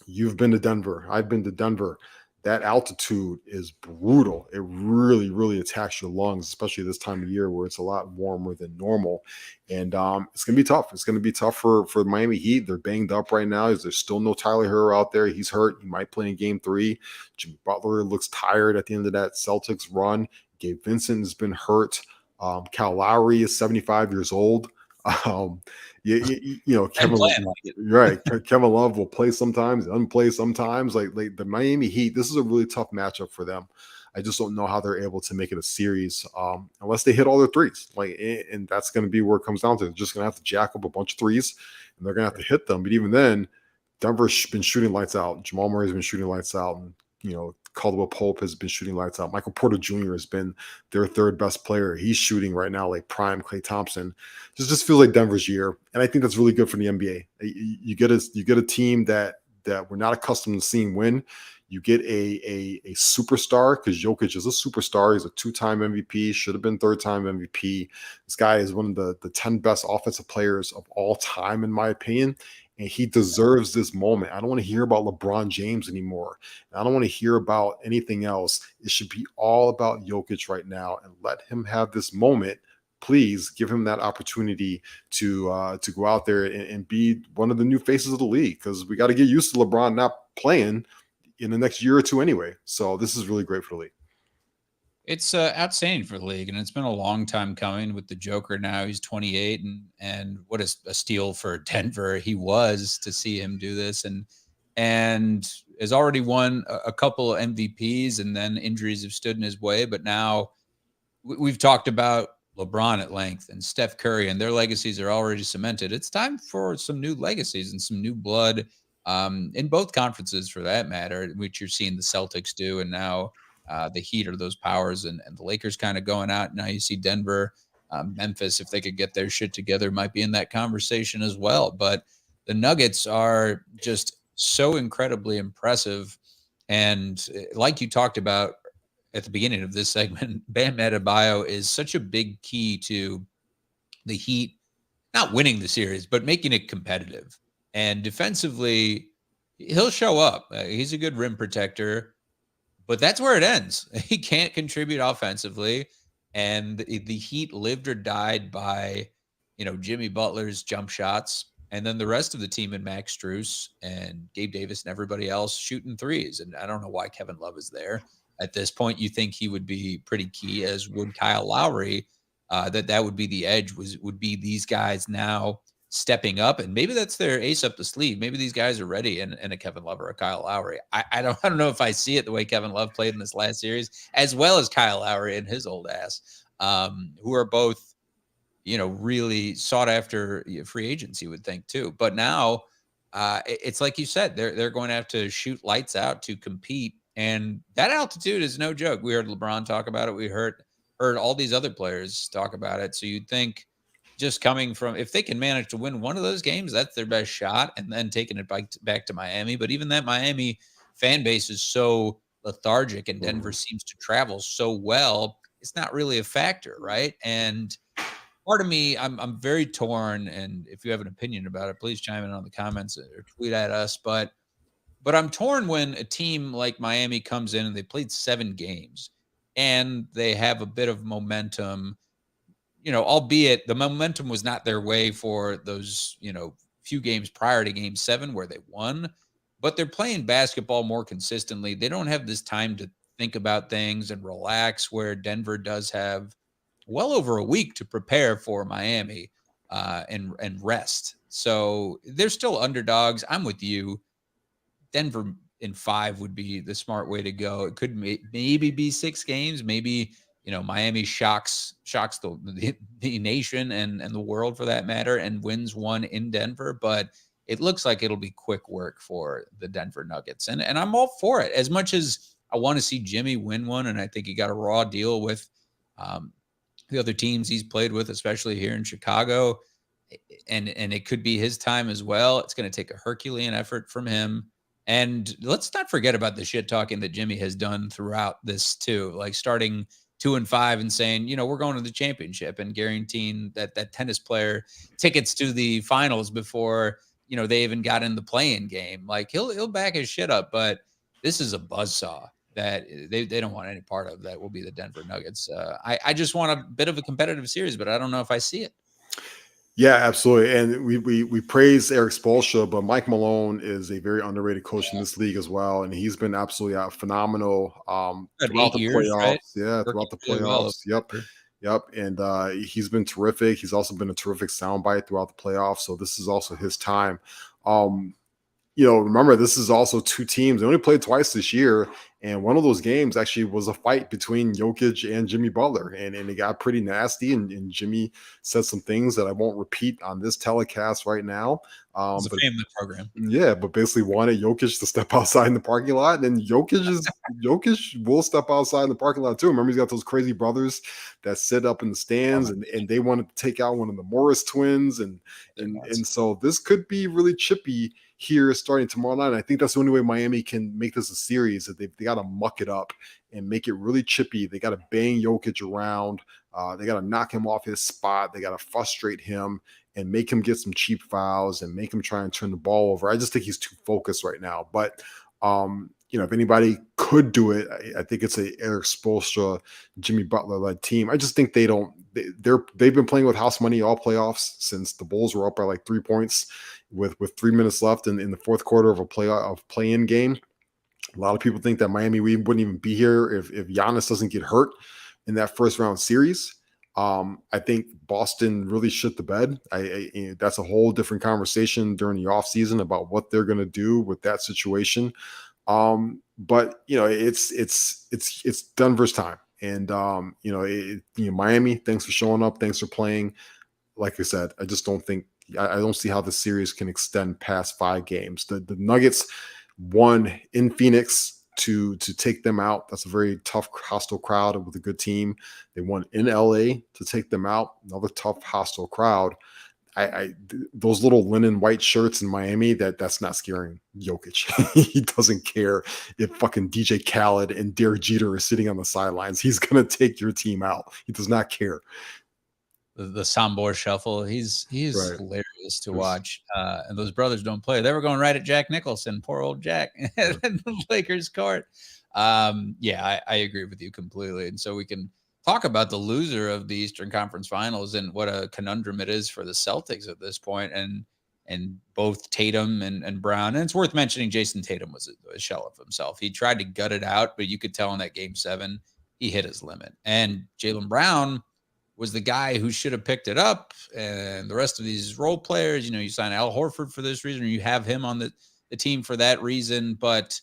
you've been to Denver. I've been to Denver. That altitude is brutal. It really, really attacks your lungs, especially this time of year where it's a lot warmer than normal. And it's going to be tough. It's going to be tough for Miami Heat. They're banged up right now. There's still no Tyler Herro out there. He's hurt. He might play in game 3. Jimmy Butler looks tired at the end of that Celtics run. Gabe Vincent has been hurt. Kyle Lowry is 75 years old. Kevin Love will play sometimes, unplay sometimes. Like the Miami Heat, this is a really tough matchup for them. I just don't know how they're able to make it a series unless they hit all their threes. And that's going to be where it comes down to. They're just going to have to jack up a bunch of threes, and they're going to have to hit them. But even then, Denver's been shooting lights out. Jamal Murray's been shooting lights out, and Caldwell Pope has been shooting lights out. Michael Porter Jr. has been their 3rd best player. He's shooting right now like prime Klay Thompson. Just feels like Denver's year, and I think that's really good for the NBA. You get a team that we're not accustomed to seeing win. You get a superstar, because Jokic is a superstar. He's a 2-time MVP, should have been 3rd-time MVP. This guy is one of the 10 best offensive players of all time, in my opinion. And he deserves this moment. I don't want to hear about LeBron James anymore. I don't want to hear about anything else. It should be all about Jokic right now, and let him have this moment. Please give him that opportunity to go out there and be one of the new faces of the league, because we got to get used to LeBron not playing in the next year or 2 anyway. So this is really great for the league. It's outstanding for the league, and it's been a long time coming with the Joker. Now he's 28, and what a steal for Denver he was to see him do this, and has already won a couple of MVPs, and then injuries have stood in his way. But now we've talked about LeBron at length and Steph Curry, and their legacies are already cemented. It's time for some new legacies and some new blood in both conferences, for that matter, which you're seeing the Celtics do, and now the Heat are those powers, and the Lakers kind of going out. Now you see Denver, Memphis, if they could get their shit together, might be in that conversation as well. But the Nuggets are just so incredibly impressive. And like you talked about at the beginning of this segment, Bam Adebayo is such a big key to the Heat not winning the series, but making it competitive. And defensively, he'll show up. He's a good rim protector. But that's where it ends. He can't contribute offensively. And the Heat lived or died by, Jimmy Butler's jump shots. And then the rest of the team in Max Strus and Gabe Davis and everybody else shooting threes. And I don't know why Kevin Love is there. At this point, you think he would be pretty key, as would Kyle Lowry. That would be the edge, would be these guys now stepping up, and maybe that's their ace up the sleeve. Maybe these guys are ready, and a Kevin Love or a Kyle Lowry. I don't know if I see it the way Kevin Love played in this last series, as well as Kyle Lowry and his old ass, who are both, really sought after free agents, you would think too. But now it's like you said, they're going to have to shoot lights out to compete, and that altitude is no joke. We heard LeBron talk about it. We heard heard all these other players talk about it. So you'd think just coming from, if they can manage to win one of those games, that's their best shot, and then taking it back to Miami. But even that Miami fan base is so lethargic, and Denver seems to travel so well, it's not really a factor, right? And part of me, I'm very torn, and if you have an opinion about it, please chime in on the comments or tweet at us. But I'm torn when a team like Miami comes in and they played 7 games and they have a bit of momentum, albeit the momentum was not their way for those, few games prior to game 7 where they won, but they're playing basketball more consistently. They don't have this time to think about things and relax, where Denver does have well over a week to prepare for Miami and rest. So they're still underdogs. I'm with you. Denver in 5 would be the smart way to go. It could maybe be 6 games. Maybe, Miami shocks the nation and the world for that matter, and wins one in Denver. But it looks like it'll be quick work for the Denver Nuggets. And I'm all for it. As much as I want to see Jimmy win one, and I think he got a raw deal with the other teams he's played with, especially here in Chicago, and it could be his time as well. It's going to take a Herculean effort from him. And let's not forget about the shit talking that Jimmy has done throughout this too, like starting 2-5 and saying, we're going to the championship, and guaranteeing that tennis player tickets to the finals before, they even got in the play-in game. Like he'll back his shit up, but this is a buzzsaw that they don't want any part of. That will be the Denver Nuggets. I just want a bit of a competitive series, but I don't know if I see it. Yeah, absolutely. And we praise Eric Spoelstra, but Mike Malone is a very underrated coach in this league as well. And he's been absolutely phenomenal throughout the playoffs. Right? Yeah, throughout the playoffs. Yep. And he's been terrific. He's also been a terrific soundbite throughout the playoffs. So this is also his time. Remember, this is also 2 teams. They only played twice this year, and one of those games actually was a fight between Jokic and Jimmy Butler, and it got pretty nasty, and Jimmy said some things that I won't repeat on this telecast right now. It's a family program. Yeah, but basically wanted Jokic to step outside in the parking lot, and Jokic will step outside in the parking lot too. Remember, he's got those crazy brothers that sit up in the stands, and they wanted to take out one of the Morris twins, and so this could be really chippy here starting tomorrow night. And I think that's the only way Miami can make this a series, that they got to muck it up and make it really chippy. They got to bang Jokic around. They got to knock him off his spot. They got to frustrate him and make him get some cheap fouls and make him try and turn the ball over. I just think he's too focused right now. But, if anybody could do it, I think it's a Eric Spoelstra, Jimmy Butler-led team. I just think they've been playing with house money all playoffs since the Bulls were up by like 3 points with 3 minutes left in the fourth quarter of a play-in game. A lot of people think that Miami wouldn't even be here if Giannis doesn't get hurt in that first round series. I think Boston really shit the bed. That's a whole different conversation during the offseason about what they're going to do with that situation. But it's Denver's time, and Miami, thanks for showing up, thanks for playing. Like I said, I just don't see how the series can extend past 5 games. The Nuggets won in Phoenix to take them out. That's a very tough, hostile crowd with a good team. They won in LA to take them out. Another tough, hostile crowd. Those little linen white shirts in Miami, that's not scaring Jokic. He doesn't care if fucking DJ Khaled and Derek Jeter are sitting on the sidelines. He's gonna take your team out. He does not care. The Sambor shuffle. He's right. Hilarious to watch. And those brothers don't play. They were going right at Jack Nicholson, poor old Jack, in the Lakers court. I agree with you completely. And so we can talk about the loser of the Eastern Conference Finals and what a conundrum it is for the Celtics at this point. And both Tatum and Brown. And it's worth mentioning Jason Tatum was a shell of himself. He tried to gut it out, but you could tell in that game 7, he hit his limit. And Jaylen Brown was the guy who should have picked it up. And the rest of these role players, you sign Al Horford for this reason, or you have him on the team for that reason. But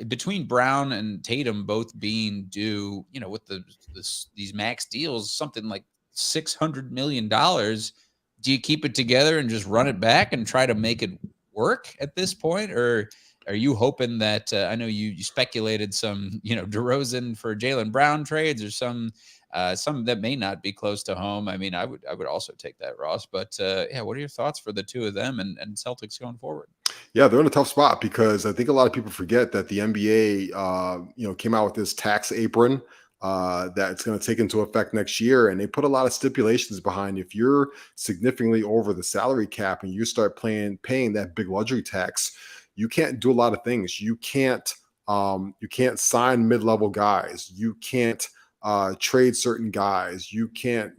between Brown and Tatum both being due, with these max deals, something like $600 million, do you keep it together and just run it back and try to make it work at this point? Or are you hoping that I know you speculated some, DeRozan for Jaylen Brown trades or some Some that may not be close to home. I mean, I would also take that, Ross. But yeah, what are your thoughts for the two of them and Celtics going forward? Yeah, they're in a tough spot because I think a lot of people forget that the NBA, came out with this tax apron that's going to take into effect next year, and they put a lot of stipulations behind. If you're significantly over the salary cap and you start paying that big luxury tax, you can't do a lot of things. You can't sign mid-level guys. You can't trade certain guys. You can't,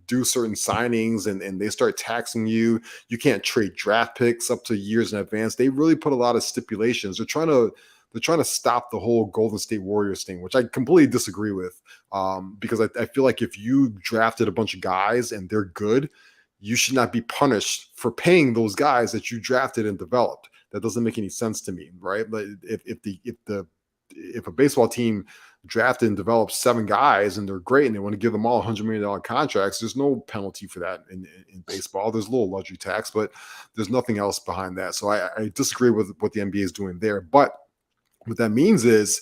do certain signings, and they start taxing you. You can't trade draft picks up to years in advance. They really put a lot of stipulations. They're trying to stop the whole Golden State Warriors thing, which I completely disagree with. Because I feel like if you drafted a bunch of guys and they're good, you should not be punished for paying those guys that you drafted and developed. That doesn't make any sense to me, right? But if a baseball team drafted and developed 7 guys and they're great and they want to give them all $100 million contracts, there's no penalty for that in baseball. There's a little luxury tax, but there's nothing else behind that. So I disagree with what the NBA is doing there. But what that means is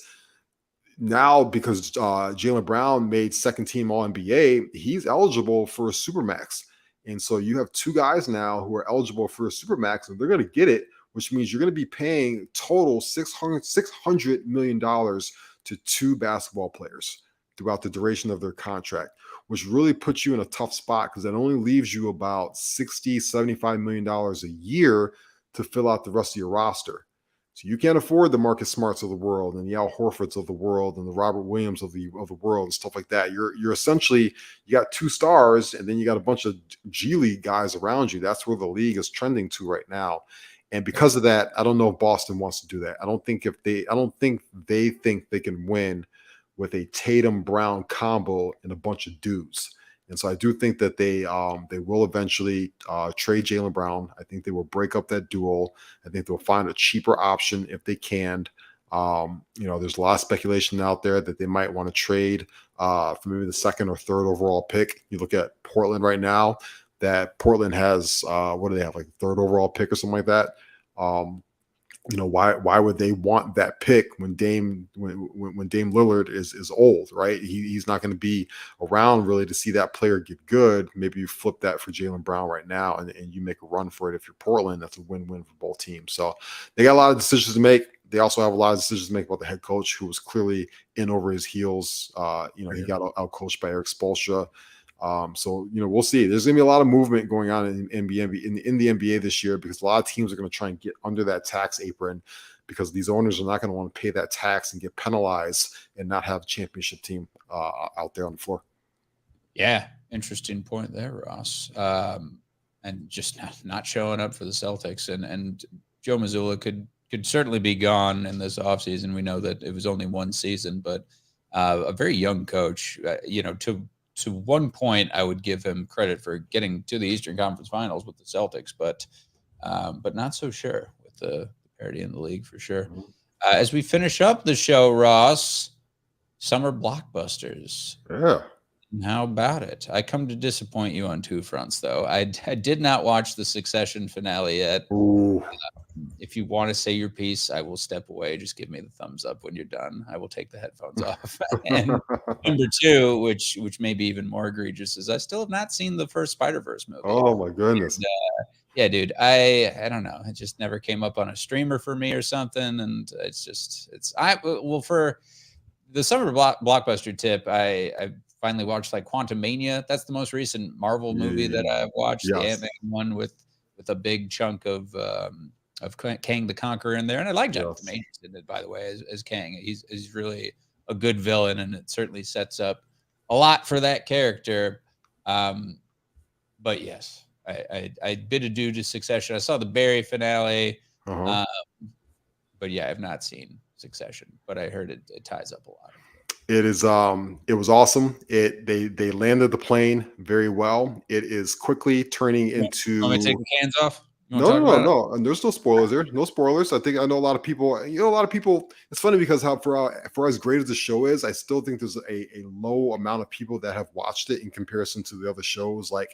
now, because Jaylon Brown made second team All NBA, he's eligible for a Supermax. And so you have 2 guys now who are eligible for a Supermax, and they're going to get it, which means you're going to be paying total $600 million to 2 basketball players throughout the duration of their contract, which really puts you in a tough spot because that only leaves you about $75 million a year to fill out the rest of your roster. So you can't afford the Marcus Smarts of the world and the Al Horfords of the world and the Robert Williams of the world and stuff like that. You're essentially, you got 2 stars and then you got a bunch of G League guys around you. That's where the league is trending to right now. And because of that, I don't know if Boston wants to do that. I don't think they think they can win with a Tatum Brown combo and a bunch of dudes. And so I do think that they will eventually trade Jaylon Brown. I think they will break up that duo. I think they'll find a cheaper option if they can. There's a lot of speculation out there that they might want to trade for maybe the 2nd or 3rd overall pick. You look at Portland right now, that Portland has what do they have, like 3rd overall pick or something like that. Why would they want that pick when Dame Lillard is old, right? He's not going to be around really to see that player get good. Maybe you flip that for Jaylon Brown right now and you make a run for it. If you're Portland, that's a win-win for both teams. So they got a lot of decisions to make. They also have a lot of decisions to make about the head coach, who was clearly in over his heels. He got out-coached by Eric Spoelstra. So we'll see. There's going to be a lot of movement going on in the NBA this year because a lot of teams are going to try and get under that tax apron because these owners are not going to want to pay that tax and get penalized and not have a championship team out there on the floor. Yeah, interesting point there, Ross. And just not showing up for the Celtics and Joe Mazzulla could certainly be gone in this offseason. We know that it was only one season, but a very young coach, to one point, I would give him credit for getting to the Eastern Conference Finals with the Celtics, but not so sure with the parity in the league for sure. As we finish up the show, Ross, summer blockbusters. Yeah. How about it? I come to disappoint you on 2 fronts, though. I did not watch the Succession finale yet. Ooh. If you want to say your piece, I will step away. Just give me the thumbs up when you're done. I will take the headphones off. And number 2, which may be even more egregious, is I still have not seen the first Spiderverse movie. Oh my goodness. And, yeah, dude. I don't know. It just never came up on a streamer for me or something. And for the summer blockbuster tip, I finally watched like Quantumania. That's the most recent Marvel movie that I've watched. Yes. The Ant-Man one with a big chunk of Kang the Conqueror in there, and I like Jonathan Majors in it, by the way, as Kang. He's really a good villain, and it certainly sets up a lot for that character. But yes, I bid adieu to Succession. I saw the Barry finale, but yeah, I've not seen Succession, but I heard it ties up a lot. It is it was awesome. They landed the plane very well. It is quickly turning into. Want me to take the cans off? No. And there's no spoilers there. No spoilers. I know a lot of people. It's funny because for as great as the show is, I still think there's a low amount of people that have watched it in comparison to the other shows like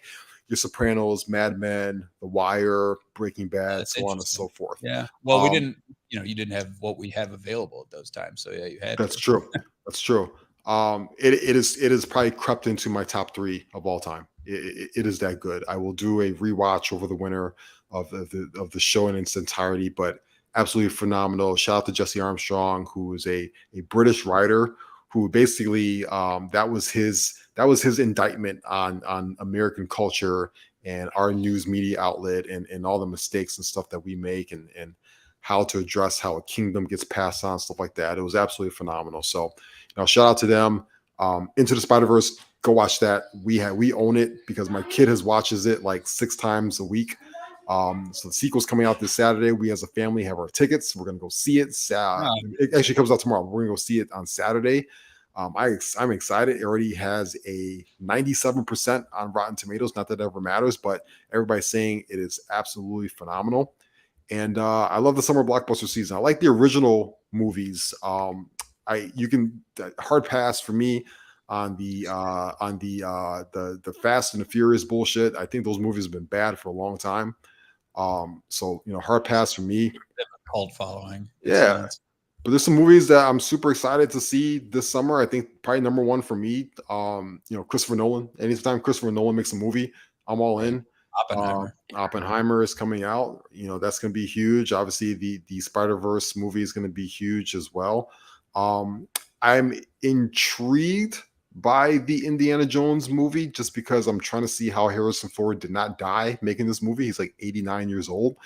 Your Sopranos, Mad Men, The Wire, Breaking Bad, so on and so forth. Yeah. Well, we didn't. You didn't have what we have available at those times. So yeah, you had. That's true. That's true. It is probably crept into my top 3 of all time. It is that good. I will do a rewatch over the winter of the show in its entirety, but absolutely phenomenal. Shout out to Jesse Armstrong, who is a British writer who basically that was his indictment on American culture and our news media outlet and all the mistakes and stuff that we make and how to address how a kingdom gets passed on, stuff like that. It was absolutely phenomenal. So, shout out to them. Into the Spiderverse, go watch that. We own it because my kid watches it like 6 times a week. So the sequel's coming out this Saturday. We as a family have our tickets. We're gonna go see it. It actually comes out tomorrow. We're gonna go see it on Saturday. I'm excited. It already has a 97% on Rotten Tomatoes. Not that it ever matters, but everybody's saying it is absolutely phenomenal. And I love the summer blockbuster season. I like the original movies. Hard pass for me on the Fast and the Furious bullshit. I think those movies have been bad for a long time. So hard pass for me. Cult following. Yeah. But there's some movies that I'm super excited to see this summer. I think probably number one for me, Christopher Nolan. Anytime Christopher Nolan makes a movie, I'm all in. Oppenheimer is coming out. That's going to be huge. Obviously, the Spider-Verse movie is going to be huge as well. I'm intrigued by the Indiana Jones movie just because I'm trying to see how Harrison Ford did not die making this movie. He's like 89 years old.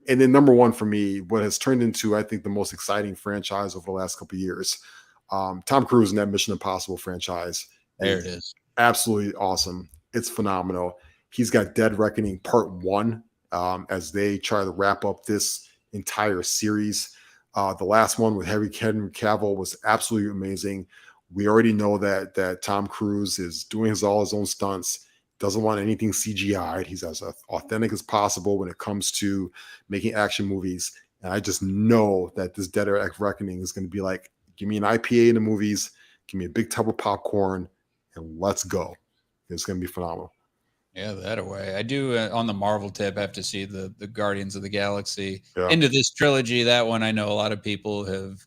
And then number one for me, what has turned into, I think, the most exciting franchise over the last couple of years, Tom Cruise in that Mission Impossible franchise. There it is. Absolutely awesome. It's phenomenal. He's got Dead Reckoning Part 1 as they try to wrap up this entire series. The last one with Henry Cavill was absolutely amazing. We already know that Tom Cruise is doing all his own stunts. Doesn't want anything CGI'd. He's as authentic as possible when it comes to making action movies. And I just know that this Dead Reckoning is going to be like, give me an IPA in the movies, give me a big tub of popcorn, and let's go. It's going to be phenomenal. Yeah, that away. I do on the Marvel tip have to see the Guardians of the Galaxy into this trilogy. That one I know a lot of people have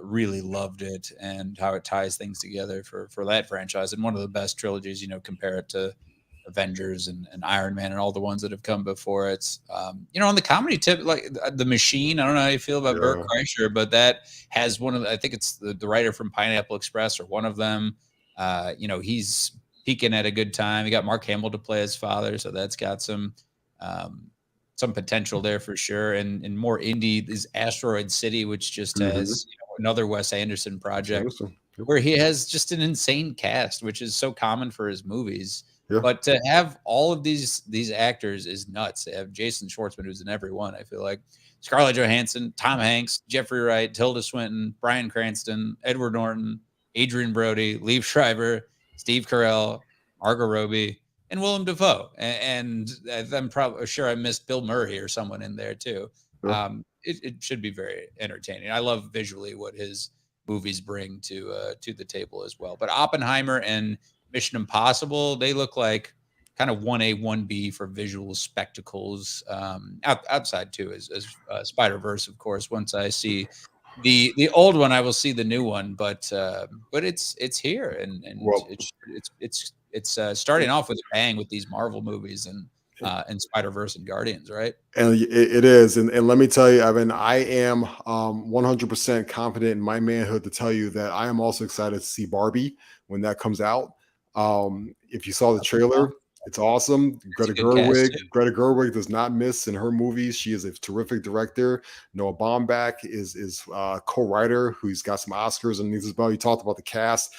really loved it and how it ties things together for that franchise, and one of the best trilogies. Compare it to Avengers and Iron Man and all the ones that have come before it. On the comedy tip, like The Machine. I don't know how you feel about Burt Kreischer, but that has one of I think it's the writer from Pineapple Express or one of them. He's peaking at a good time. You got Mark Hamill to play his father, so that's got some potential there for sure. And more indie is Asteroid City, which just has another Wes Anderson project where he has just an insane cast, which is so common for his movies. Yeah. But to have all of these actors is nuts. They have Jason Schwartzman, who's in every one, I feel like. Scarlett Johansson, Tom Hanks, Jeffrey Wright, Tilda Swinton, Bryan Cranston, Edward Norton, Adrian Brody, Liev Schreiber, Steve Carell, Margot Robbie, and Willem Dafoe. And I'm probably sure I missed Bill Murray or someone in there too. Yeah. It should be very entertaining. I love visually what his movies bring to the table as well. But Oppenheimer and Mission Impossible, they look like kind of 1A, 1B for visual spectacles. Outside too is Spider-Verse, of course. Once I see the old one, I will see the new one. But it's here, and it's starting off with a bang with these Marvel movies and Spider-Verse and Guardians, right? And it is. And let me tell you, Evan, I am 100% confident in my manhood to tell you that I am also excited to see Barbie when that comes out. If you saw the trailer, it's awesome. Greta Gerwig does not miss in her movies. She is a terrific director. Noah Baumbach is co-writer who's got some Oscars and as well. You talked about the cast.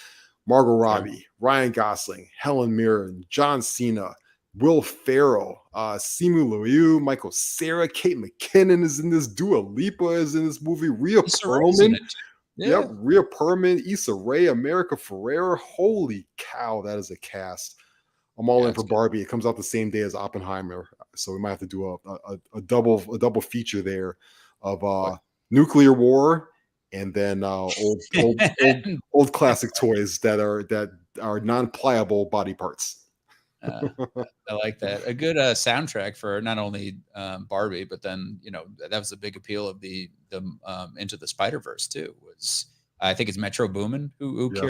Margot Robbie, Ryan Gosling, Helen Mirren, John Cena, Will Ferrell, Simu Liu, Michael Cera, Kate McKinnon is in this. Dua Lipa is in this movie. Rhea Perlman. Yeah. Yep, Rhea Perlman, Issa Rae, America Ferrera. Holy cow, that is a cast. I'm all in for Barbie. It comes out the same day as Oppenheimer, so we might have to do a double feature there of nuclear war and then old classic toys that are non-pliable body parts. I like that. A good soundtrack for not only Barbie, but then that was the big appeal of the Into the Spider-Verse too. Was I think it's Metro Boomin who Yes,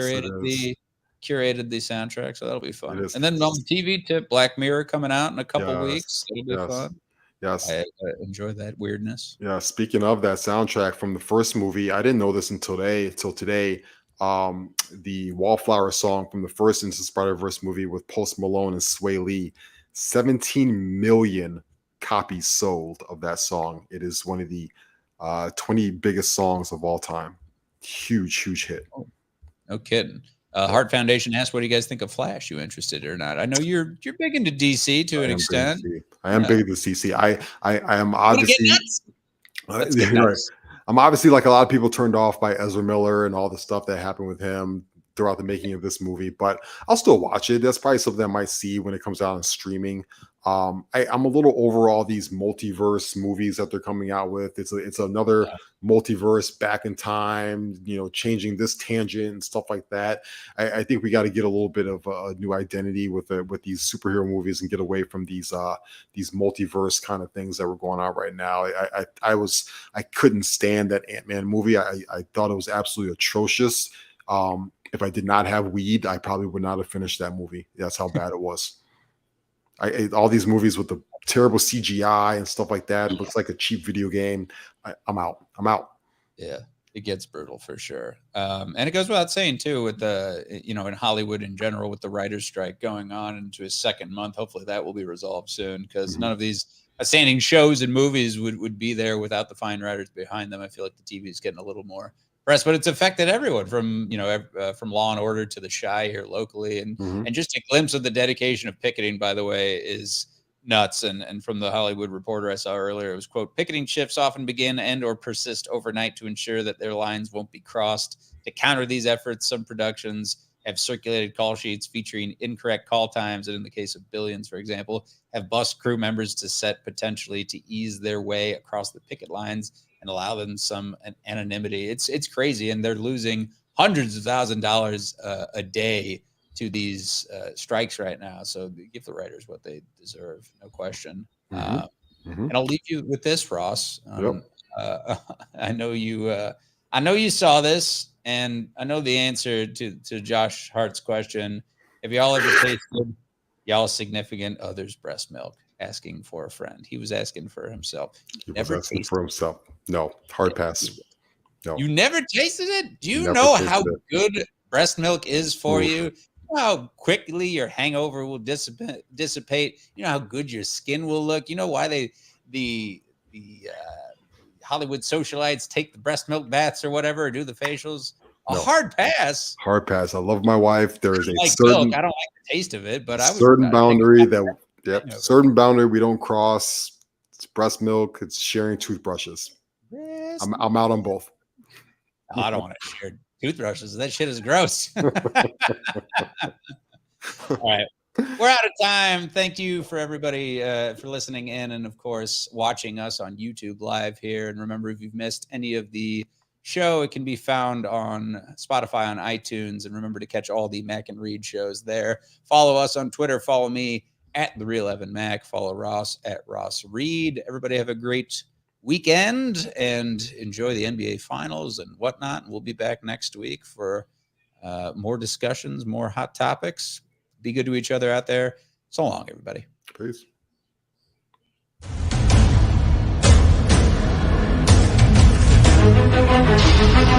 curated the soundtrack, so that'll be fun. It is. And then on the TV tip, Black Mirror coming out in a couple Yes, weeks. It'll be yes, fun. yes. I enjoy that weirdness. Yeah, speaking of that soundtrack from the first movie, I didn't know this until today. The Wallflower song from the first Into the Spider-Verse movie with Post Malone and Sway Lee, 17 million copies sold of that song. It is one of the 20 biggest songs of all time. Huge hit. Oh, no kidding. Heart Foundation asked, "What do you guys think of Flash? You interested or not?" I know you're big into DC to an extent. I am big into DC. I am obviously. Let's get nuts. I'm obviously, like a lot of people, turned off by Ezra Miller and all the stuff that happened with him throughout the making of this movie, but I'll still watch it. That's probably something I might see when it comes out on streaming. I'm a little over all these multiverse movies that they're coming out with. It's another multiverse back in time, changing this tangent and stuff like that. I think we got to get a little bit of a new identity with these superhero movies and get away from these multiverse kind of things that were going on right now. I couldn't stand that Ant-Man movie. I thought it was absolutely atrocious. If I did not have weed, I probably would not have finished that movie. That's how bad it was. All these movies with the terrible CGI and stuff like that. It looks like a cheap video game. I'm out. Yeah, it gets brutal for sure. And it goes without saying too, with the, in Hollywood in general, with the writer's strike going on into his second month, hopefully that will be resolved soon, because none of these outstanding shows and movies would be there without the fine writers behind them. I feel like the TV is getting a little more press, but it's affected everyone from Law and Order to The Chi here locally, and just a glimpse of the dedication of picketing, by the way, is nuts. And from the Hollywood Reporter I saw earlier, it was, quote, "Picketing shifts often begin and or persist overnight to ensure that their lines won't be crossed. To counter these efforts, some productions have circulated call sheets featuring incorrect call times, and in the case of Billions, for example, have bussed crew members to set potentially to ease their way across the picket lines and allow them some anonymity." It's crazy, and they're losing hundreds of $1,000s a day to these strikes right now. So give the writers what they deserve, no question. And I'll leave you with this, Ross. I know you saw this, and I know the answer to Josh Hart's question. Have y'all ever tasted y'all's significant other's breast milk? Asking for a friend. He was asking for himself. He was asking for himself. No, hard pass. No. You never tasted it? Do you know how good breast milk is for you? You know how quickly your hangover will dissipate? You know how good your skin will look? You know why the Hollywood socialites take the breast milk baths or whatever, or do the facials? Hard pass. Hard pass. I love my wife. There is a certain milk. I don't like the taste of it, but I was certain boundary that certain boundary we don't cross. It's breast milk. It's sharing toothbrushes. I'm out on both. I don't want to share toothbrushes. That shit is gross. All right. We're out of time. Thank you for everybody for listening in, and of course watching us on YouTube live here. And remember, if you've missed any of the show, it can be found on Spotify, on iTunes, and remember to catch all the Mac and Reed shows there. Follow us on Twitter. Follow me at The Real Evan Mac. Follow Ross at Ross Reed. Everybody have a great weekend and enjoy the NBA Finals and whatnot. We'll be back next week for more discussions, more hot topics. Be good to each other out there. So long, everybody. Peace. Thank you.